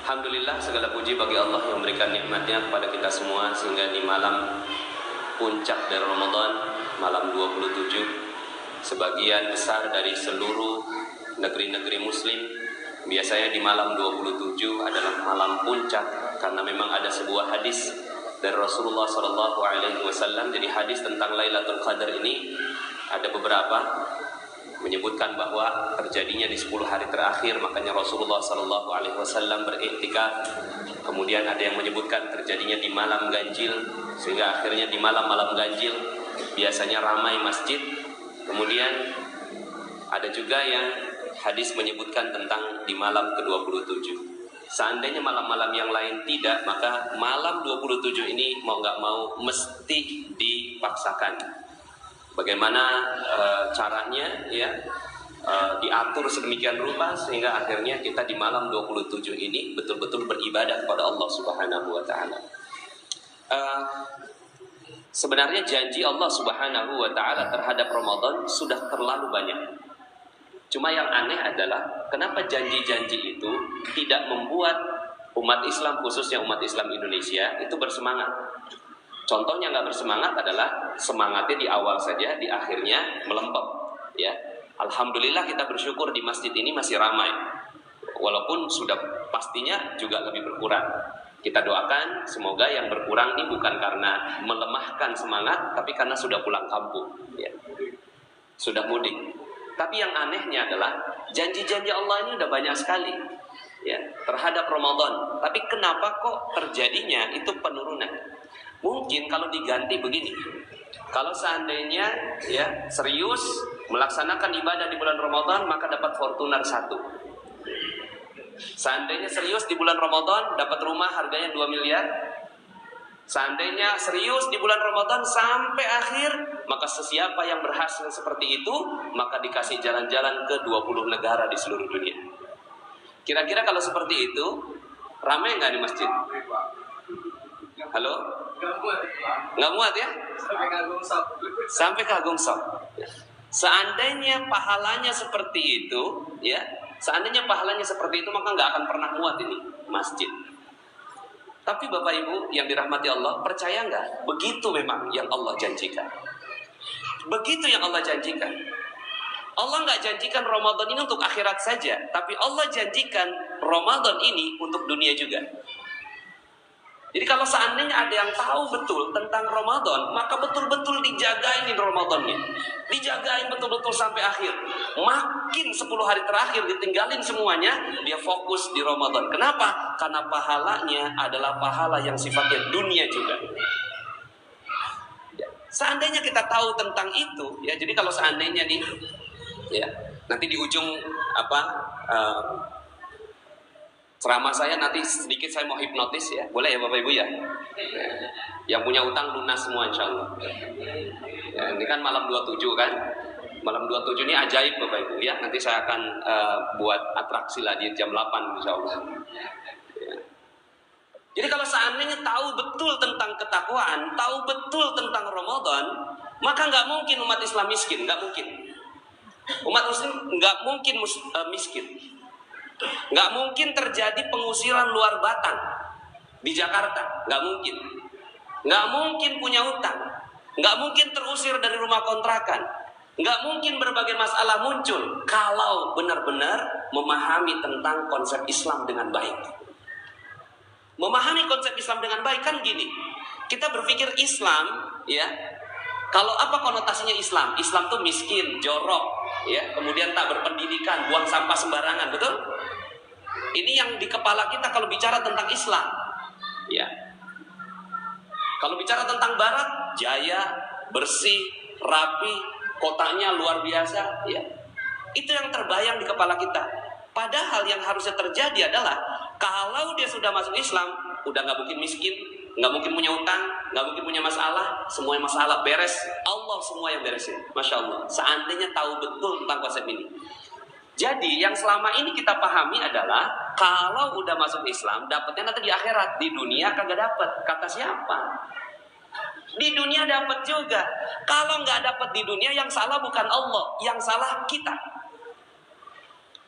Alhamdulillah, segala puji bagi Allah yang memberikan nikmatnya kepada kita semua sehingga di malam puncak dari Ramadan, malam 27, sebagian besar dari seluruh negeri-negeri muslim biasanya di malam 27 adalah malam puncak, karena memang ada sebuah hadis dari Rasulullah SAW. Jadi hadis tentang Lailatul Qadar ini ada beberapa menyebutkan bahwa terjadinya di 10 hari terakhir, makanya Rasulullah SAW beriktikaf. Kemudian ada yang menyebutkan terjadinya di malam ganjil, sehingga akhirnya di malam-malam ganjil biasanya ramai masjid. Kemudian ada juga yang hadis menyebutkan tentang di malam ke-27. Seandainya malam-malam yang lain tidak, maka malam 27 ini mau nggak mau mesti dipaksakan. Bagaimana caranya ya, diatur sedemikian rupa sehingga akhirnya kita di malam 27 ini betul-betul beribadah kepada Allah Subhanahu wa Ta'ala. Sebenarnya janji Allah Subhanahu wa Ta'ala terhadap Ramadan sudah terlalu banyak. Cuma yang aneh adalah kenapa janji-janji itu tidak membuat umat Islam, khususnya umat Islam Indonesia, itu bersemangat. Contohnya nggak bersemangat adalah semangatnya di awal saja, di akhirnya melempem. Ya, alhamdulillah kita bersyukur di masjid ini masih ramai, walaupun sudah pastinya juga lebih berkurang. Kita doakan semoga yang berkurang ini bukan karena melemahkan semangat, tapi karena sudah pulang kampung, ya, sudah mudik. Tapi yang anehnya adalah janji-janji Allah ini udah banyak sekali, ya, terhadap Ramadan. Tapi kenapa kok terjadinya itu penurunan? Mungkin kalau diganti begini, kalau seandainya ya serius melaksanakan ibadah di bulan Ramadan maka dapat Fortuner 1. Seandainya serius di bulan Ramadan dapat rumah harganya 2 miliar. Seandainya serius di bulan Ramadan sampai akhir, maka sesiapa yang berhasil seperti itu maka dikasih jalan-jalan ke 20 negara di seluruh dunia. Kira-kira kalau seperti itu ramai nggak di masjid? Halo? Nggak muat ya? Sampai kagum sok. Seandainya pahalanya seperti itu, ya, seandainya pahalanya seperti itu maka nggak akan pernah muat ini masjid. Tapi Bapak Ibu yang dirahmati Allah, percaya nggak? Begitu memang yang Allah janjikan. Begitu yang Allah janjikan. Allah nggak janjikan Ramadan ini untuk akhirat saja, tapi Allah janjikan Ramadan ini untuk dunia juga. Jadi kalau seandainya ada yang tahu betul tentang Ramadan, maka betul-betul dijagain Ramadannya. Dijagain betul-betul sampai akhir. Makin 10 hari terakhir ditinggalin semuanya, dia fokus di Ramadan. Kenapa? Karena pahalanya adalah pahala yang sifatnya dunia juga. Seandainya kita tahu tentang itu, ya, jadi kalau seandainya nih, ya, nanti di ujung ceramah saya nanti sedikit saya mau hipnotis ya, boleh ya Bapak Ibu ya? Yang punya utang lunas semua insya Allah. Ya, ini kan malam 27 kan? Malam 27 ini ajaib Bapak Ibu ya. Nanti saya akan buat atraksi lah di jam 8 insya Allah. Ya. Jadi kalau seandainya tahu betul tentang ketakwaan, tahu betul tentang Ramadan, maka nggak mungkin umat Islam miskin, nggak mungkin. Umat Muslim nggak mungkin miskin. Nggak mungkin terjadi pengusiran luar Batang di Jakarta, nggak mungkin. Nggak mungkin punya utang, nggak mungkin terusir dari rumah kontrakan, nggak mungkin berbagai masalah muncul kalau benar-benar memahami tentang konsep Islam dengan baik. Memahami konsep Islam dengan baik kan gini, kita berpikir Islam, ya, kalau apa konotasinya Islam? Islam tuh miskin, jorok, ya, kemudian tak berpendidikan, buang sampah sembarangan, betul? Ini yang di kepala kita kalau bicara tentang Islam, ya. Kalau bicara tentang Barat, jaya, bersih, rapi, kotanya luar biasa, ya. Itu yang terbayang di kepala kita. Padahal yang harusnya terjadi adalah kalau dia sudah masuk Islam, udah nggak mungkin miskin, nggak mungkin punya utang, nggak mungkin punya masalah, semua masalah beres. Allah semua yang beresin, masya Allah. Seandainya tahu betul tentang konsep ini. Jadi yang selama ini kita pahami adalah kalau udah masuk Islam, dapatnya nanti di akhirat, di dunia kagak dapat. Kata siapa? Di dunia dapat juga. Kalau nggak dapat di dunia, yang salah bukan Allah, yang salah kita.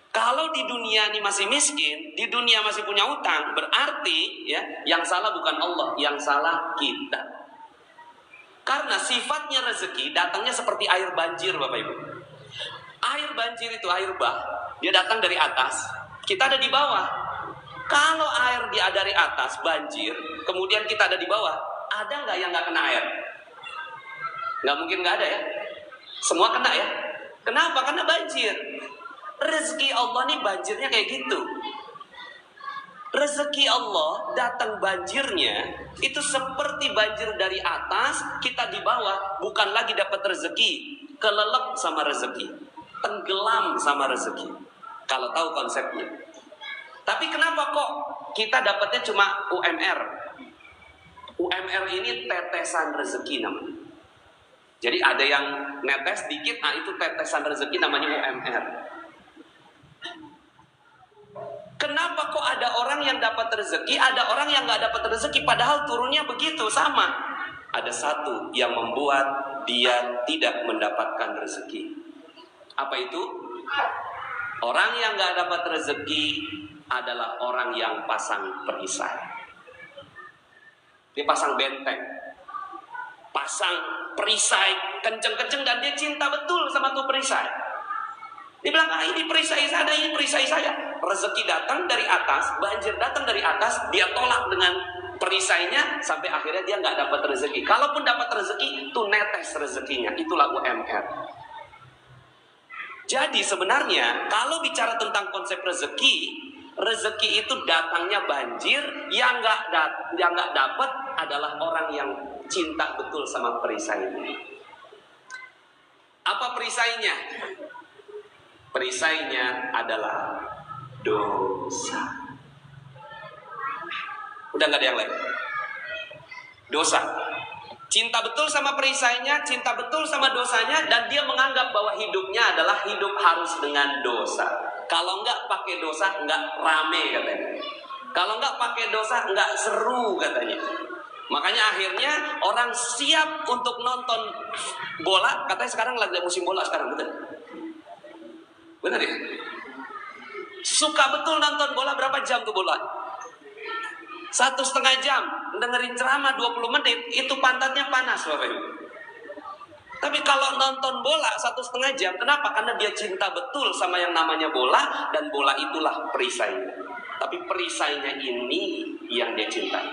Kalau di dunia ini masih miskin, di dunia masih punya utang, berarti ya yang salah bukan Allah, yang salah kita. Karena sifatnya rezeki datangnya seperti air banjir, Bapak Ibu. Air banjir itu air bah, dia datang dari atas, kita ada di bawah. Kalau air dia dari atas banjir, kemudian kita ada di bawah, ada nggak yang nggak kena air? Nggak mungkin nggak ada ya. Semua kena ya. Kenapa? Karena banjir. Rezeki Allah nih banjirnya kayak gitu. Rezeki Allah datang banjirnya itu seperti banjir dari atas, kita di bawah, bukan lagi dapat rezeki, kelelep sama rezeki, tenggelam sama rezeki. Kalau tahu konsepnya. Tapi kenapa kok kita dapatnya cuma UMR? UMR ini tetesan rezeki namanya. Jadi ada yang netes dikit, nah itu tetesan rezeki namanya UMR. Kenapa kok ada orang yang dapat rezeki, ada orang yang nggak dapat rezeki, padahal turunnya begitu sama? Ada satu yang membuat dia tidak mendapatkan rezeki. Apa itu? Orang yang nggak dapat rezeki adalah orang yang pasang perisai. Dia pasang benteng, pasang perisai kenceng-kenceng, dan dia cinta betul sama tuh perisai. Dia bilang, ini perisai saya, ini perisai saya. Rezeki datang dari atas, banjir datang dari atas, dia tolak dengan perisainya, sampai akhirnya dia nggak dapat rezeki. Kalaupun dapat rezeki, itu netes rezekinya. Itulah UMR. Jadi sebenarnya, kalau bicara tentang konsep rezeki itu datangnya banjir, yang nggak dapat adalah orang yang cinta betul sama perisainya. Apa perisainya? Perisainya adalah dosa. Udah nggak ada yang lain. Dosa. Cinta betul sama perisainya, cinta betul sama dosanya, dan dia menganggap bahwa hidupnya adalah hidup harus dengan dosa. Kalau nggak pakai dosa, nggak rame katanya. Kalau nggak pakai dosa, nggak seru katanya. Makanya akhirnya orang siap untuk nonton bola. Katanya sekarang lagi musim bola sekarang, betul? Benar ya? Suka betul nonton bola. Berapa jam tuh bola? 1,5 jam. Dengerin ceramah 20 menit, itu pantatnya panas Bapak Ibu. Tapi kalau nonton bola 1,5 jam, kenapa? Karena dia cinta betul sama yang namanya bola, dan bola itulah perisainya. Tapi perisainya ini yang dia cintai.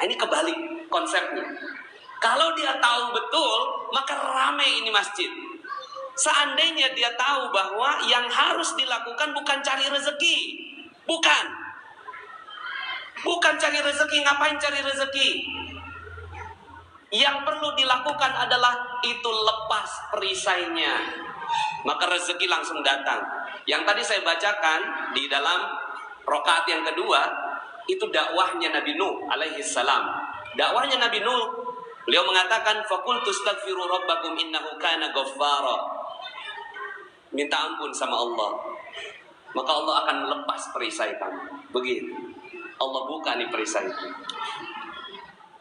Ini kebalik konsepnya. Kalau dia tahu betul, maka ramai ini masjid. Seandainya dia tahu bahwa yang harus dilakukan bukan cari rezeki. Bukan cari rezeki. Ngapain cari rezeki? Yang perlu dilakukan adalah itu lepas perisainya, maka rezeki langsung datang. Yang tadi saya bacakan di dalam rakaat yang kedua, itu dakwahnya Nabi Nuh alaihi salam. Dakwahnya Nabi Nuh, beliau mengatakan faqultu astaghfiru rabbakum innahu kana ghaffara. Minta ampun sama Allah, maka Allah akan lepas perisai kamu. Begitu. Allah buka nih perisai.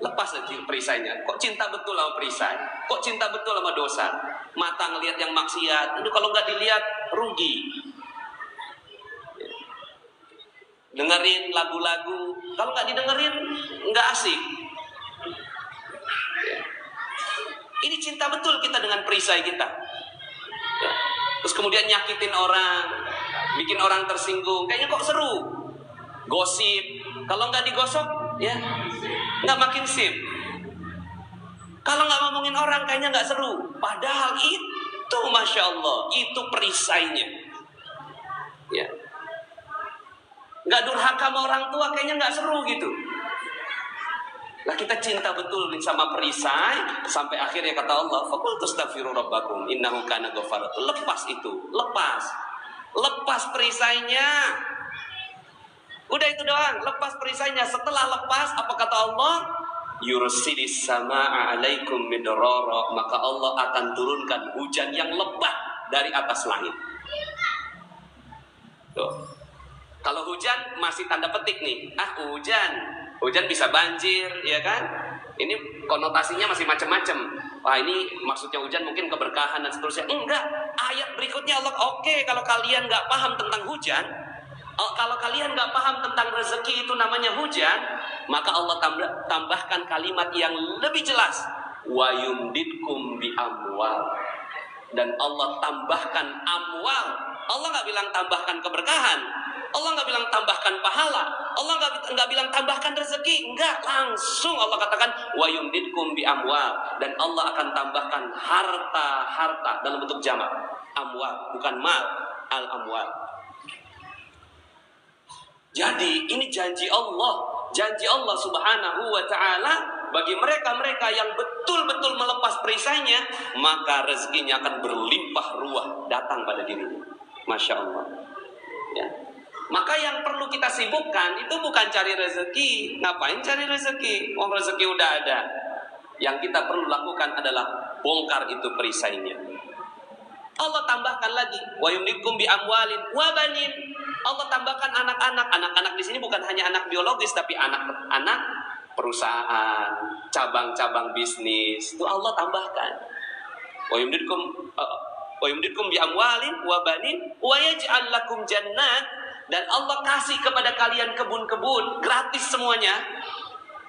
Lepas aja perisainya. Kok cinta betul sama perisai? Kok cinta betul sama dosa? Mata ngelihat yang maksiat, itu kalau nggak dilihat rugi. Dengerin lagu-lagu, kalau nggak didengerin nggak asik. Ini cinta betul kita dengan perisai kita. Terus kemudian nyakitin orang, bikin orang tersinggung, kayaknya kok seru. Gosip, kalau nggak digosok, ya nggak makin sip. Kalau nggak ngomongin orang, kayaknya nggak seru. Padahal itu, masya Allah, itu perisainya. Ya, nggak durhaka sama orang tua, kayaknya nggak seru gitu. Lah kita cinta betul sama perisai, sampai akhirnya kata Allah, faqultu astaghfiru rabbakum innahu kana ghaffara. Lepas itu, lepas perisainya. Udah itu doang, lepas perisainya. Setelah lepas, apa kata Allah? Yursilis samaa'a 'alaikum midrara, maka Allah akan turunkan hujan yang lebat dari atas langit. Tuh. Kalau hujan masih tanda petik nih. Hujan bisa banjir, ya kan? Ini konotasinya masih macam-macam. Wah, ini maksudnya hujan mungkin keberkahan dan seterusnya. Enggak. Ayat berikutnya Allah, oke, kalau kalian nggak paham tentang hujan, kalau kalian nggak paham tentang rezeki itu namanya hujan, maka Allah tambahkan kalimat yang lebih jelas. Wa yumditkum bi amwal. Dan Allah tambahkan amwal. Allah nggak bilang tambahkan keberkahan. Allah nggak bilang tambahkan pahala. Allah nggak bilang tambahkan rezeki. Enggak, langsung Allah katakan wa yumditkum bi amwal. Dan Allah akan tambahkan harta dalam bentuk jamak. Amwal, bukan mal, al amwal. Jadi ini janji Allah subhanahu wa ta'ala bagi mereka-mereka yang betul-betul melepas perisainya, maka rezekinya akan berlimpah ruah datang pada dirinya. Masya Allah. Ya. Maka yang perlu kita sibukkan itu bukan cari rezeki. Ngapain cari rezeki? Rezeki udah ada. Yang kita perlu lakukan adalah bongkar itu perisainya. Allah tambahkan lagi, wa yumdikum bi amwalin wa banin. Allah tambahkan anak-anak. Anak-anak di sini bukan hanya anak biologis, tapi anak-anak perusahaan, cabang-cabang bisnis. Itu Allah tambahkan. Wa yumdikum bi amwalin wa banin wa yaj'al lakum jannat. Dan Allah kasih kepada kalian kebun-kebun gratis semuanya.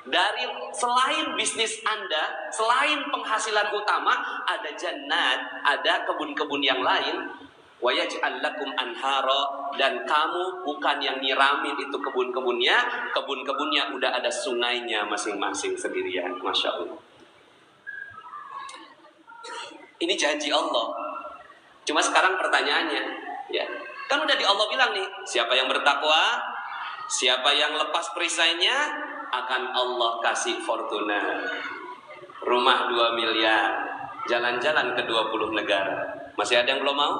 Dari selain bisnis Anda, selain penghasilan utama, ada jannat, ada kebun-kebun yang lain. Wa yaj'al lakum anhara, dan kamu bukan yang nyiramin itu kebun-kebunnya udah ada sungainya masing-masing sendirian. Masya Allah. Ini janji Allah. Cuma sekarang pertanyaannya, ya, kan udah di Allah bilang nih, siapa yang bertakwa, siapa yang lepas perisainya, akan Allah kasih fortuna. Rumah 2 miliar, jalan-jalan ke 20 negara. Masih ada yang belum mau?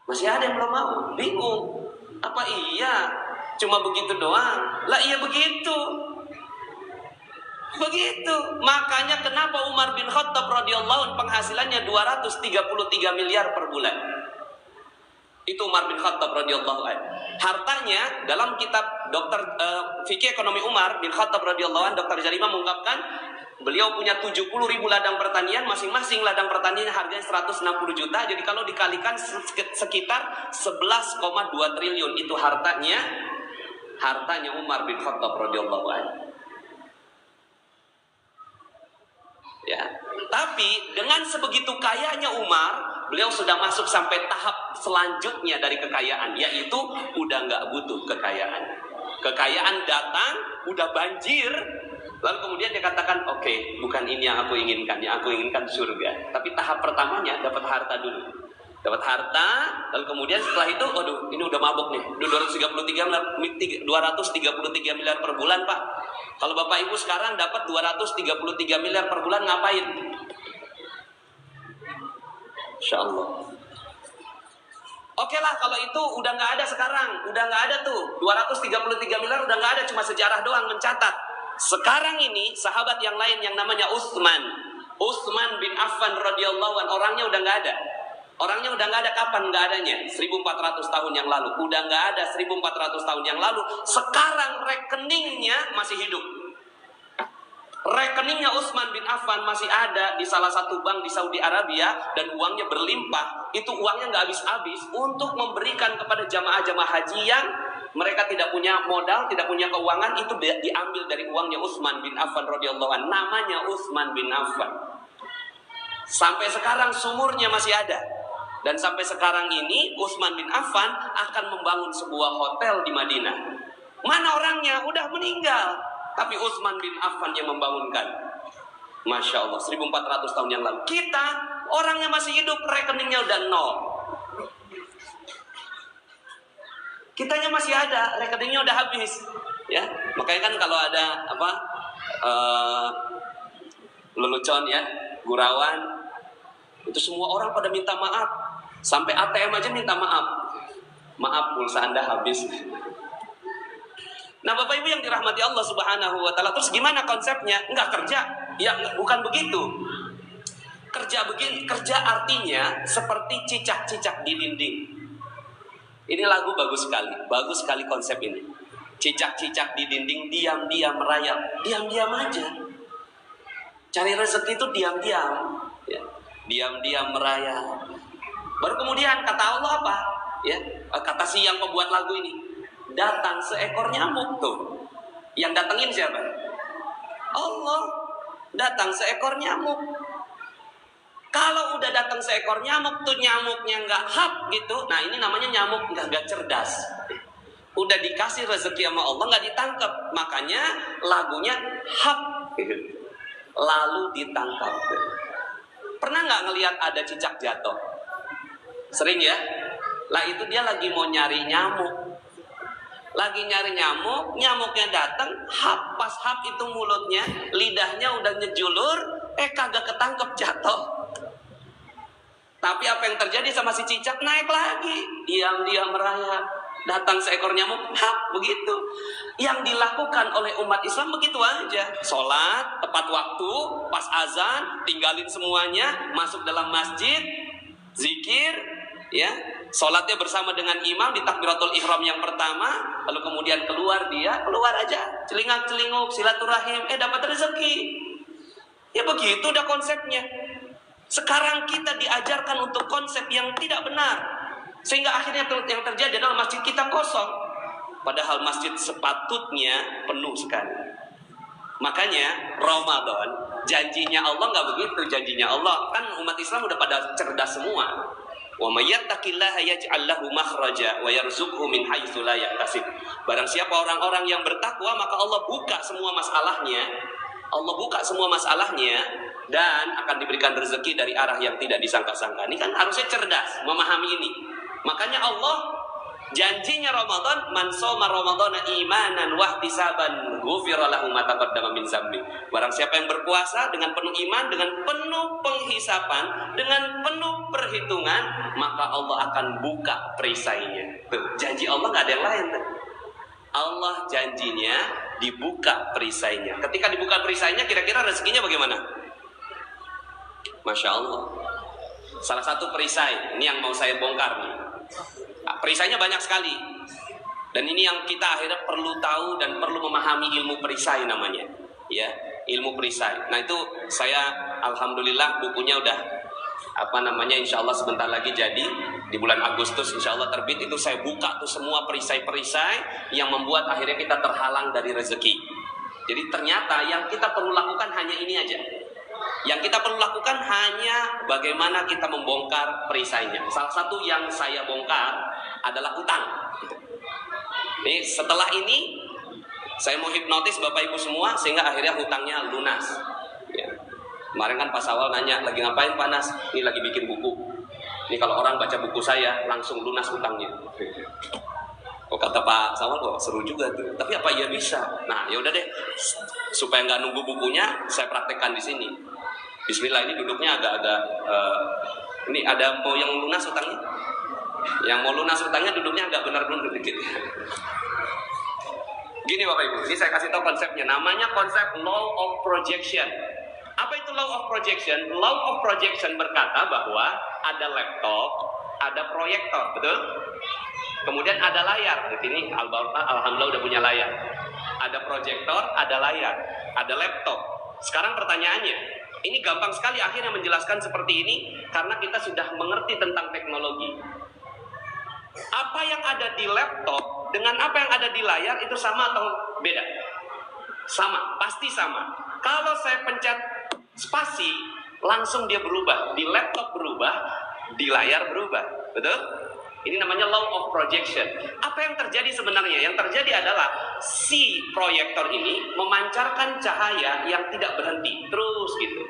Masih ada yang belum mau? Bingung. Apa iya? Cuma begitu doang? Lah iya begitu. Begitu. Makanya kenapa Umar bin Khattab radhiyallahu anhu penghasilannya 233 miliar per bulan. Itu Umar bin Khattab radhiyallahu anhu. Hartanya dalam kitab Dokter Fikih Ekonomi Umar bin Khattab radhiyallahu anhu, Dr. Jarima mengungkapkan beliau punya 70.000 ladang pertanian, masing-masing ladang pertanian harganya 160 juta. Jadi kalau dikalikan sekitar 11,2 triliun itu hartanya Umar bin Khattab radhiyallahu anhu. Ya. Tapi dengan sebegitu kayanya Umar, beliau sudah masuk sampai tahap selanjutnya dari kekayaan, yaitu udah nggak butuh kekayaan. Kekayaan datang, udah banjir, lalu kemudian dia katakan, oke, bukan ini yang aku inginkan, yang aku inginkan surga. Tapi tahap pertamanya dapat harta dulu. dapat harta, lalu kemudian setelah itu, aduh ini udah mabuk nih, udah 233 miliar per bulan Pak. Kalau Bapak Ibu sekarang dapat 233 miliar per bulan ngapain? Insya Allah. Oke lah kalau itu udah nggak ada sekarang, udah nggak ada tuh 233 miliar udah nggak ada, cuma sejarah doang mencatat. Sekarang ini sahabat yang lain yang namanya Utsman bin Affan radhiyallahu an, orangnya udah nggak ada. Orangnya udah nggak ada, kapan nggak adanya? 1400 tahun yang lalu. Udah nggak ada 1400 tahun yang lalu. Sekarang rekeningnya masih hidup. Rekeningnya Utsman bin Affan masih ada di salah satu bank di Saudi Arabia, dan uangnya berlimpah. Itu uangnya nggak habis-habis untuk memberikan kepada jamaah-jamaah haji yang mereka tidak punya modal, tidak punya keuangan. Itu diambil dari uangnya Utsman bin Affan radhiyallahu anhu. Namanya Utsman bin Affan. Sampai sekarang sumurnya masih ada. Dan sampai sekarang ini Utsman bin Affan akan membangun sebuah hotel di Madinah. Mana orangnya? Udah meninggal. Tapi Utsman bin Affan yang membangunkan. Masya Allah, 1400 tahun yang lalu. Kita, orangnya masih hidup, rekeningnya udah nol. Kitanya masih ada, rekeningnya udah habis. Ya, makanya kan kalau ada lelucon ya, gurauan, itu semua orang pada minta maaf. Sampai ATM aja minta maaf. Maaf, pulsa Anda habis. Nah Bapak Ibu yang dirahmati Allah Subhanahu wa Ta'ala, terus gimana konsepnya? Enggak kerja? Ya bukan begitu. Kerja artinya seperti cicak-cicak di dinding. Ini lagu bagus sekali konsep ini. Cicak-cicak di dinding, diam-diam merayap, diam-diam aja. Cari rezeki itu diam-diam, ya. Diam-diam merayap. Baru kemudian kata Allah apa? Ya, kata si yang pembuat lagu ini, datang seekor nyamuk tuh. Yang datengin siapa? Allah. Datang seekor nyamuk. Kalau udah datang seekor nyamuk tuh, nyamuknya nggak hap gitu. Nah ini namanya nyamuk nggak cerdas. Udah dikasih rezeki sama Allah nggak ditangkap. Makanya lagunya hap. Lalu ditangkap. Pernah nggak ngelihat ada cicak jatuh? Sering ya. Lah itu dia lagi mau nyari nyamuk. Lagi nyari nyamuk, nyamuknya datang, hap, pas hap itu mulutnya, lidahnya udah nyejulur, kagak ketangkep, jatuh. Tapi apa yang terjadi sama si cicak? Naik lagi, diam-diam merayap. Datang seekor nyamuk, hap, begitu. Yang dilakukan oleh umat Islam begitu aja. Sholat, tepat waktu, pas azan, tinggalin semuanya, masuk dalam masjid, zikir, ya. Sholatnya bersama dengan imam di takbiratul ihram yang pertama, lalu kemudian keluar aja, celingak-celinguk, silaturahim, dapat rezeki. Ya begitu udah konsepnya. Sekarang kita diajarkan untuk konsep yang tidak benar, sehingga akhirnya yang terjadi adalah masjid kita kosong, padahal masjid sepatutnya penuh sekali. Makanya Ramadan, janjinya Allah nggak begitu. Janjinya Allah kan umat Islam udah pada cerdas semua. Wa may yattaqillaha yaj'al lahu makhraja wa yarzuqhu min haitsu la yahtasib. Barang siapa orang-orang yang bertakwa, maka Allah buka semua masalahnya. Allah buka semua masalahnya dan akan diberikan rezeki dari arah yang tidak disangka-sangka. Ini kan harusnya cerdas memahami ini. Makanya Allah janjinya Ramadan, man shoma ramadhana imanan wa ihtisaban ghufira lahu ma taqaddama min dzambi. Barang siapa yang berpuasa dengan penuh iman, dengan penuh penghisapan, dengan penuh perhitungan, maka Allah akan buka perisainya. Tuh, janji Allah nggak ada yang lain tuh. Allah janjinya dibuka perisainya. Ketika dibuka perisainya, kira-kira rezekinya bagaimana? Masya Allah. Salah satu perisai, ini yang mau saya bongkar nih. Perisainya banyak sekali. Dan ini yang kita akhirnya perlu tahu dan perlu memahami ilmu perisai namanya. Ya, ilmu perisai. Nah itu saya alhamdulillah bukunya udah insya Allah sebentar lagi jadi. Di bulan Agustus insya Allah terbit. Itu saya buka tuh semua perisai-perisai yang membuat akhirnya kita terhalang dari rezeki. Jadi ternyata yang kita perlu lakukan hanya ini aja. Yang kita perlu lakukan hanya bagaimana kita membongkar perisainya. Salah satu yang saya bongkar adalah utang. Nih, setelah ini saya mau hipnotis Bapak Ibu semua sehingga akhirnya hutangnya lunas. Ya. Kemarin kan Pak Sawal nanya, lagi ngapain Pak Nas? Ini lagi bikin buku. Ini kalau orang baca buku saya langsung lunas utangnya. Oh, kata Pak Samuel, kok seru juga tuh. Tapi apa iya bisa? Nah, ya udah deh. Supaya nggak nunggu bukunya, saya praktekkan di sini. Bismillah, ini duduknya agak-agak. Ini ada mau yang lunas utangnya? Yang mau lunas utangnya duduknya agak benar-benar dikit. Gini Bapak Ibu, ini saya kasih tahu konsepnya. Namanya konsep law of projection. Apa itu law of projection? Law of projection berkata bahwa ada laptop, ada proyektor, betul? Kemudian ada layar. Di sini alhamdulillah udah punya layar. Ada proyektor, ada layar, ada laptop. Sekarang pertanyaannya, ini gampang sekali akhirnya menjelaskan seperti ini karena kita sudah mengerti tentang teknologi. Apa yang ada di laptop dengan apa yang ada di layar itu sama atau beda? Sama, pasti sama. Kalau saya pencet spasi, langsung dia berubah. Di laptop berubah, di layar berubah. Betul? Ini namanya law of projection. Apa yang terjadi sebenarnya? Yang terjadi adalah si proyektor ini memancarkan cahaya yang tidak berhenti. Terus gitu.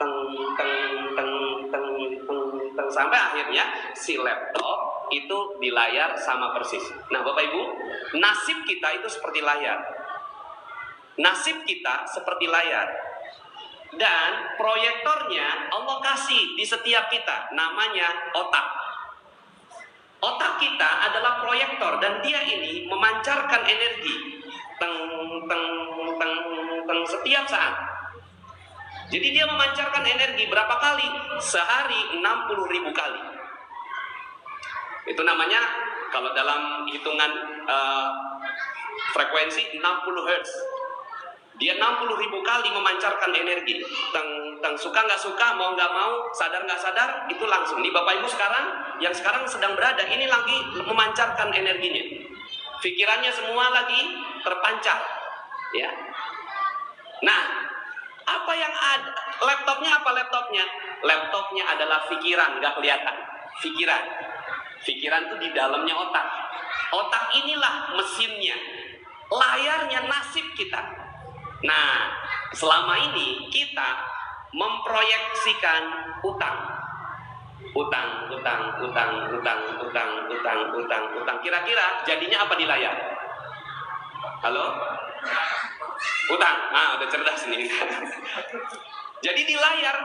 Teng, teng, teng, teng, teng, teng. Sampai akhirnya si laptop itu di layar sama persis. Nah Bapak Ibu, nasib kita itu seperti layar. Nasib kita seperti layar. Dan proyektornya Allah kasih di setiap kita, namanya otak. Otak kita adalah proyektor dan dia ini memancarkan energi teng teng teng teng setiap saat. Jadi dia memancarkan energi berapa kali? Sehari 60.000 kali. Itu namanya kalau dalam hitungan frekuensi 60 Hz. Dia 60.000 kali memancarkan energi. Suka nggak suka, mau nggak mau, sadar nggak sadar, itu langsung. Nih Bapak Ibu sekarang, yang sekarang sedang berada, ini lagi memancarkan energinya. Pikirannya semua lagi terpancar. Ya. Nah, apa yang ada? Laptopnya apa laptopnya? Laptopnya adalah pikiran, nggak kelihatan. Pikiran. Pikiran itu di dalamnya otak. Otak inilah mesinnya. Layarnya nasib kita. Nah, selama ini kita memproyeksikan utang. Utang. Kira-kira jadinya apa di layar? Halo? Utang. Ah, udah cerdas nih. Jadi di layar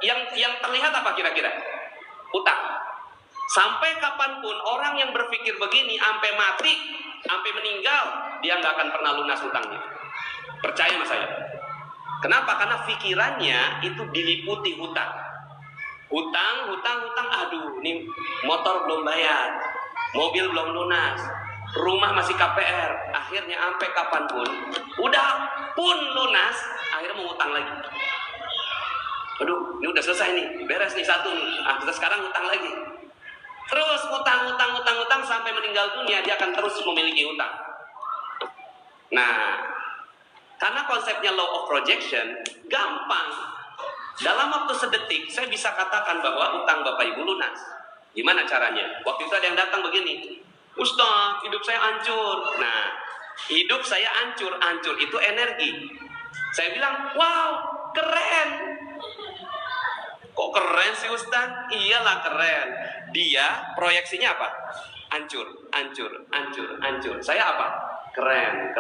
yang terlihat apa kira-kira? Utang. Sampai kapanpun orang yang berpikir begini, sampai mati, sampai meninggal, dia nggak akan pernah lunas utangnya. Percaya sama saya. Kenapa? Karena pikirannya itu diliputi hutang. Hutang. Aduh, ini motor belum bayar, mobil belum lunas, rumah masih KPR. Akhirnya sampai kapanpun, udah pun lunas, akhirnya mau utang lagi. Aduh, ini udah selesai nih, beres nih satu nih. Kita sekarang utang lagi. Terus utang sampai meninggal dunia, dia akan terus memiliki utang. Nah, karena konsepnya law of projection gampang. Dalam waktu sedetik saya bisa katakan bahwa utang Bapak Ibu lunas. Gimana caranya? Waktu itu ada yang datang begini, Ustaz, hidup saya hancur. Nah, hidup saya hancur itu energi. Saya bilang, wow, keren. Kok keren sih Ustaz? Iyalah keren. Dia proyeksinya apa? Hancur. Saya apa? Keren.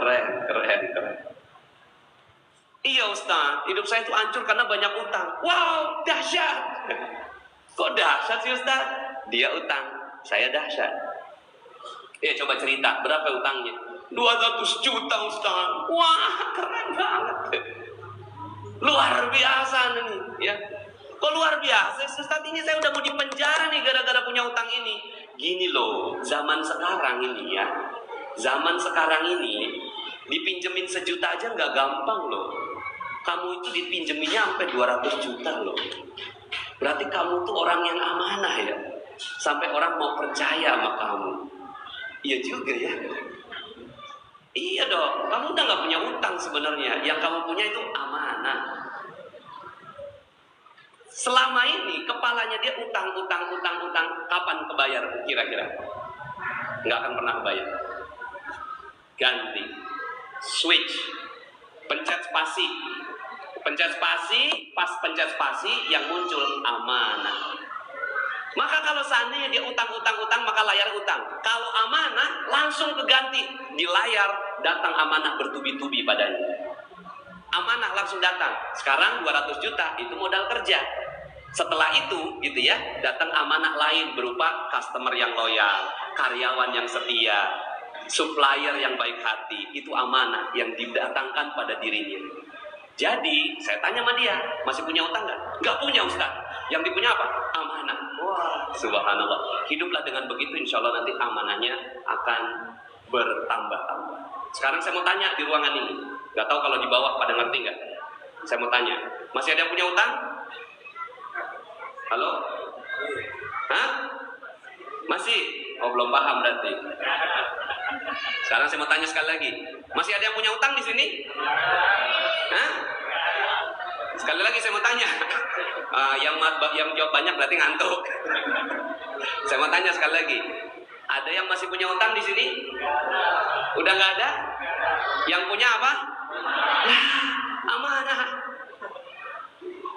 Iya Ustaz, hidup saya itu hancur karena banyak utang. Wow, dahsyat. Kok dahsyat sih Ustaz? Dia utang, saya dahsyat. Ya coba cerita, berapa utangnya? 200 juta Ustaz. Wah, keren banget. Luar biasa nih, ya. Kok luar biasa? Ustaz, ini saya udah mau dipenjara nih gara-gara punya utang ini. Gini loh, zaman sekarang ini ya. Zaman sekarang ini dipinjemin 1 juta aja nggak gampang loh. Kamu itu dipinjeminnya sampai 200 juta loh. Berarti kamu tuh orang yang amanah ya. Sampai orang mau percaya sama kamu. Iya juga ya. Iya dong. Kamu udah gak punya utang sebenarnya. Yang kamu punya itu amanah. Selama ini kepalanya dia utang. Kapan kebayar kira-kira? Gak akan pernah kebayar. Ganti. Switch. Pencet spasi. Pas pencet spasi yang muncul amanah. Maka kalau seandainya dia utang, maka layar utang. Kalau amanah, langsung keganti. Di layar, datang amanah bertubi-tubi padanya. Amanah langsung datang. Sekarang 200 juta, itu modal kerja. Setelah itu, gitu ya, datang amanah lain berupa customer yang loyal, karyawan yang setia, supplier yang baik hati. Itu amanah yang didatangkan pada dirinya. Jadi, saya tanya sama dia, masih punya utang nggak? Nggak punya, Ustaz. Yang dipunya apa? Amanah. Wah, subhanallah. Hiduplah dengan begitu, insya Allah nanti amanahnya akan bertambah-tambah. Sekarang saya mau tanya di ruangan ini. Nggak tahu kalau di bawah pada ngerti nggak? Saya mau tanya, masih ada yang punya utang? Halo? Hah? Masih? Oh, belum paham berarti. Sekarang saya mau tanya sekali lagi. Masih ada yang punya utang di sini? Hah? Sekali lagi saya mau tanya. Yang jawab banyak berarti ngantuk. Saya mau tanya sekali lagi. Ada yang masih punya utang di sini? Udah nggak ada? Yang punya apa? Amanah.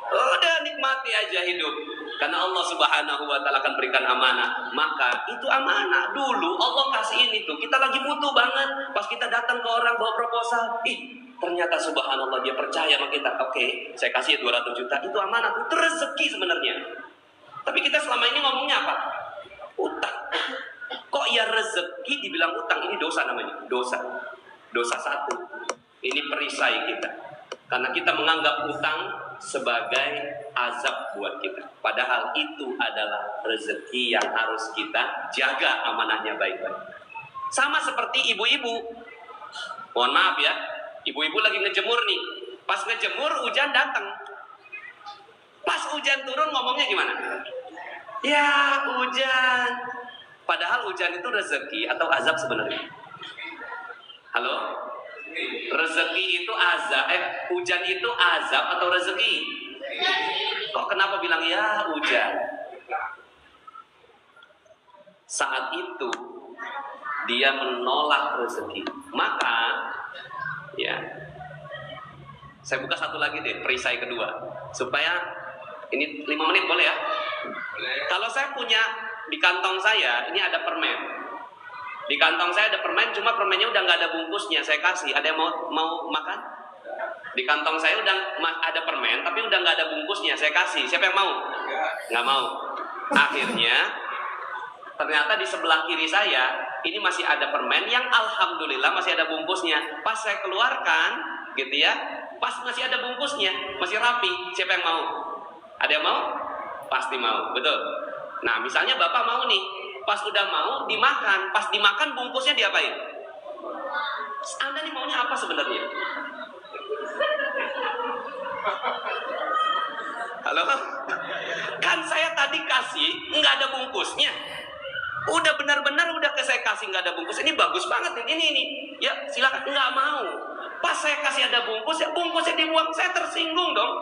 Udah nikmati aja hidup. Karena Allah Subhanahu wa Ta'ala akan berikan amanah. Maka itu amanah. Dulu Allah kasih ini tuh. Kita lagi butuh banget. Pas kita datang ke orang bawa proposal. Ternyata subhanallah dia percaya sama kita. Oke, saya kasih 200 juta. Itu amanah. Itu rezeki sebenarnya. Tapi kita selama ini ngomongnya apa? Utang. Kok ya rezeki dibilang utang? Ini dosa namanya. Dosa. Dosa satu. Ini perisai kita. Karena kita menganggap utang sebagai azab buat kita. Padahal itu adalah rezeki yang harus kita jaga amanahnya baik-baik. Sama seperti ibu-ibu. Mohon maaf ya, ibu-ibu lagi ngejemur nih. Pas ngejemur hujan datang. Pas hujan turun ngomongnya gimana? Ya hujan. Padahal hujan itu rezeki atau azab sebenarnya? Halo? Rezeki itu azab, hujan itu azab atau rezeki? Kok kenapa bilang ya hujan? Saat itu dia menolak rezeki. Maka ya, saya buka satu lagi deh, perisai kedua, supaya ini 5 menit boleh ya? Kalau saya punya di kantong saya ini ada permen. Di kantong saya ada permen, cuma permennya udah nggak ada bungkusnya. Saya kasih, ada yang mau makan? Di kantong saya udah ada permen, tapi udah nggak ada bungkusnya. Saya kasih, siapa yang mau? Nggak mau. Akhirnya, ternyata di sebelah kiri saya ini masih ada permen yang alhamdulillah masih ada bungkusnya. Pas saya keluarkan, gitu ya, pas masih ada bungkusnya, masih rapi. Siapa yang mau? Ada yang mau? Pasti mau, betul. Nah, misalnya bapak mau nih. Pas udah mau dimakan, pas dimakan bungkusnya diapain? Anda nih maunya apa sebenarnya? Halo? Kan saya tadi kasih nggak ada bungkusnya. Udah benar-benar udah saya kasih nggak ada bungkus. Ini bagus banget ini. Ya silakan, nggak mau. Pas saya kasih ada bungkus, ya bungkusnya dibuang. Saya tersinggung dong.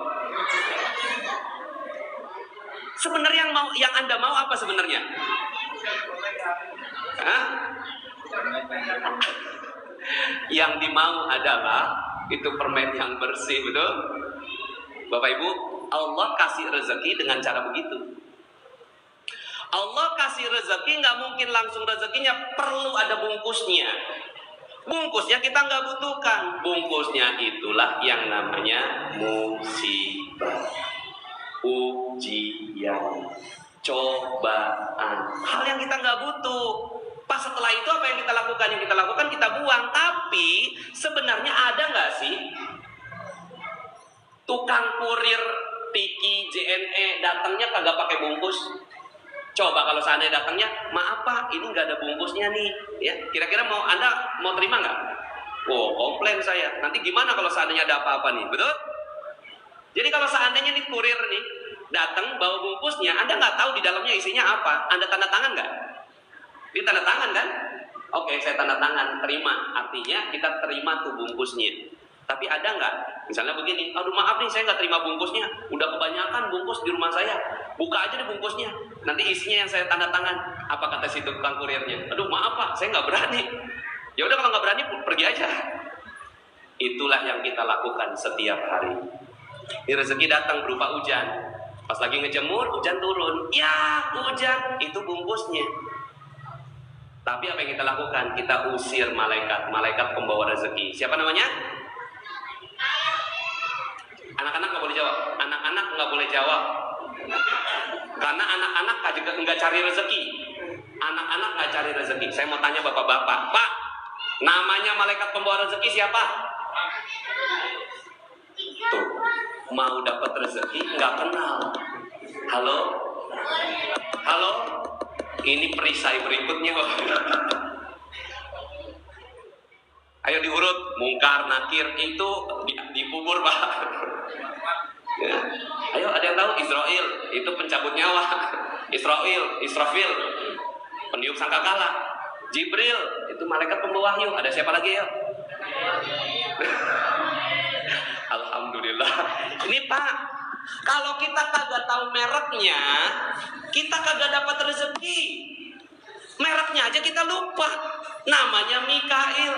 Sebenarnya yang Anda mau apa sebenarnya? Hah? Yang dimau adalah itu permen yang bersih, betul? Bapak Ibu, Allah kasih rezeki dengan cara begitu. Allah kasih rezeki nggak mungkin langsung rezekinya, perlu ada bungkusnya. Bungkusnya kita nggak butuhkan. Bungkusnya itulah yang namanya musibah, ujian, cobaan, hal yang kita nggak butuh. Pas setelah itu apa yang kita lakukan? Yang kita lakukan kita buang. Tapi sebenarnya ada nggak sih tukang kurir Tiki JNE datangnya kagak pakai bungkus? Coba kalau seandainya datangnya, maaf Pak, ini nggak ada bungkusnya nih. Ya, kira-kira Anda mau terima nggak? Oh, komplain saya. Nanti gimana kalau seandainya ada apa-apa nih, betul? Jadi kalau seandainya nih kurir nih datang bawa bungkusnya, Anda nggak tahu di dalamnya isinya apa. Anda tanda tangan nggak? Dia tanda tangan kan? Oke, saya tanda tangan, terima. Artinya kita terima tuh bungkusnya. Tapi ada nggak? Misalnya begini, aduh maaf nih saya nggak terima bungkusnya. Udah kebanyakan bungkus di rumah saya. Buka aja deh bungkusnya. Nanti isinya yang saya tanda tangan. Apa kata si tukang kurirnya? Aduh maaf Pak, saya nggak berani. Ya udah kalau nggak berani pergi aja. Itulah yang kita lakukan setiap hari. Ini rezeki datang berupa hujan. Pas lagi ngejemur, hujan turun. Ya, hujan. Itu bungkusnya. Tapi apa yang kita lakukan? Kita usir malaikat pembawa rezeki. Siapa namanya? Anak-anak nggak boleh jawab. Anak-anak nggak boleh jawab. Karena anak-anak nggak cari rezeki. Anak-anak nggak cari rezeki. Saya mau tanya bapak-bapak. Pak, namanya malaikat pembawa rezeki siapa? Tuh, mau dapat rezeki nggak kenal. Halo, halo. Ini perisai berikutnya. Ayo diurut. Mungkar, nakir itu dikubur, Pak. Ya. Ayo, ada yang tahu? Israel itu pencabut nyawa. Israfil peniup sangkakala. Jibril itu malaikat pembawa wahyu. Ada siapa lagi ya? Alhamdulillah. Ini Pak, kalau kita kagak tahu mereknya, kita kagak dapat rezeki. Mereknya aja kita lupa. Namanya Mikail.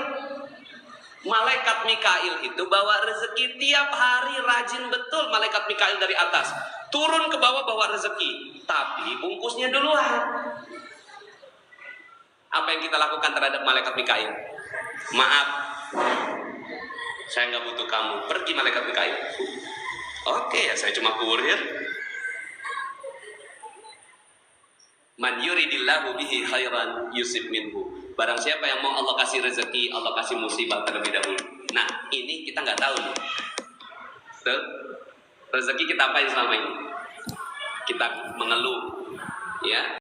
Malaikat Mikail itu bawa rezeki tiap hari, rajin betul malaikat Mikail dari atas. Turun ke bawah bawa rezeki, tapi bungkusnya duluan. Apa yang kita lakukan terhadap malaikat Mikail? Maaf, saya nggak butuh kamu. Pergi malaikat Mikail. Oke ya, saya cuma kurir. Man yuridillahu bihi khairan yusib minhu. Barang siapa yang mau Allah kasih rezeki, Allah kasih musibah terlebih dahulu. Nah, ini kita nggak tahu nih. Tuh, rezeki kita apa selama ini? Kita mengeluh, ya.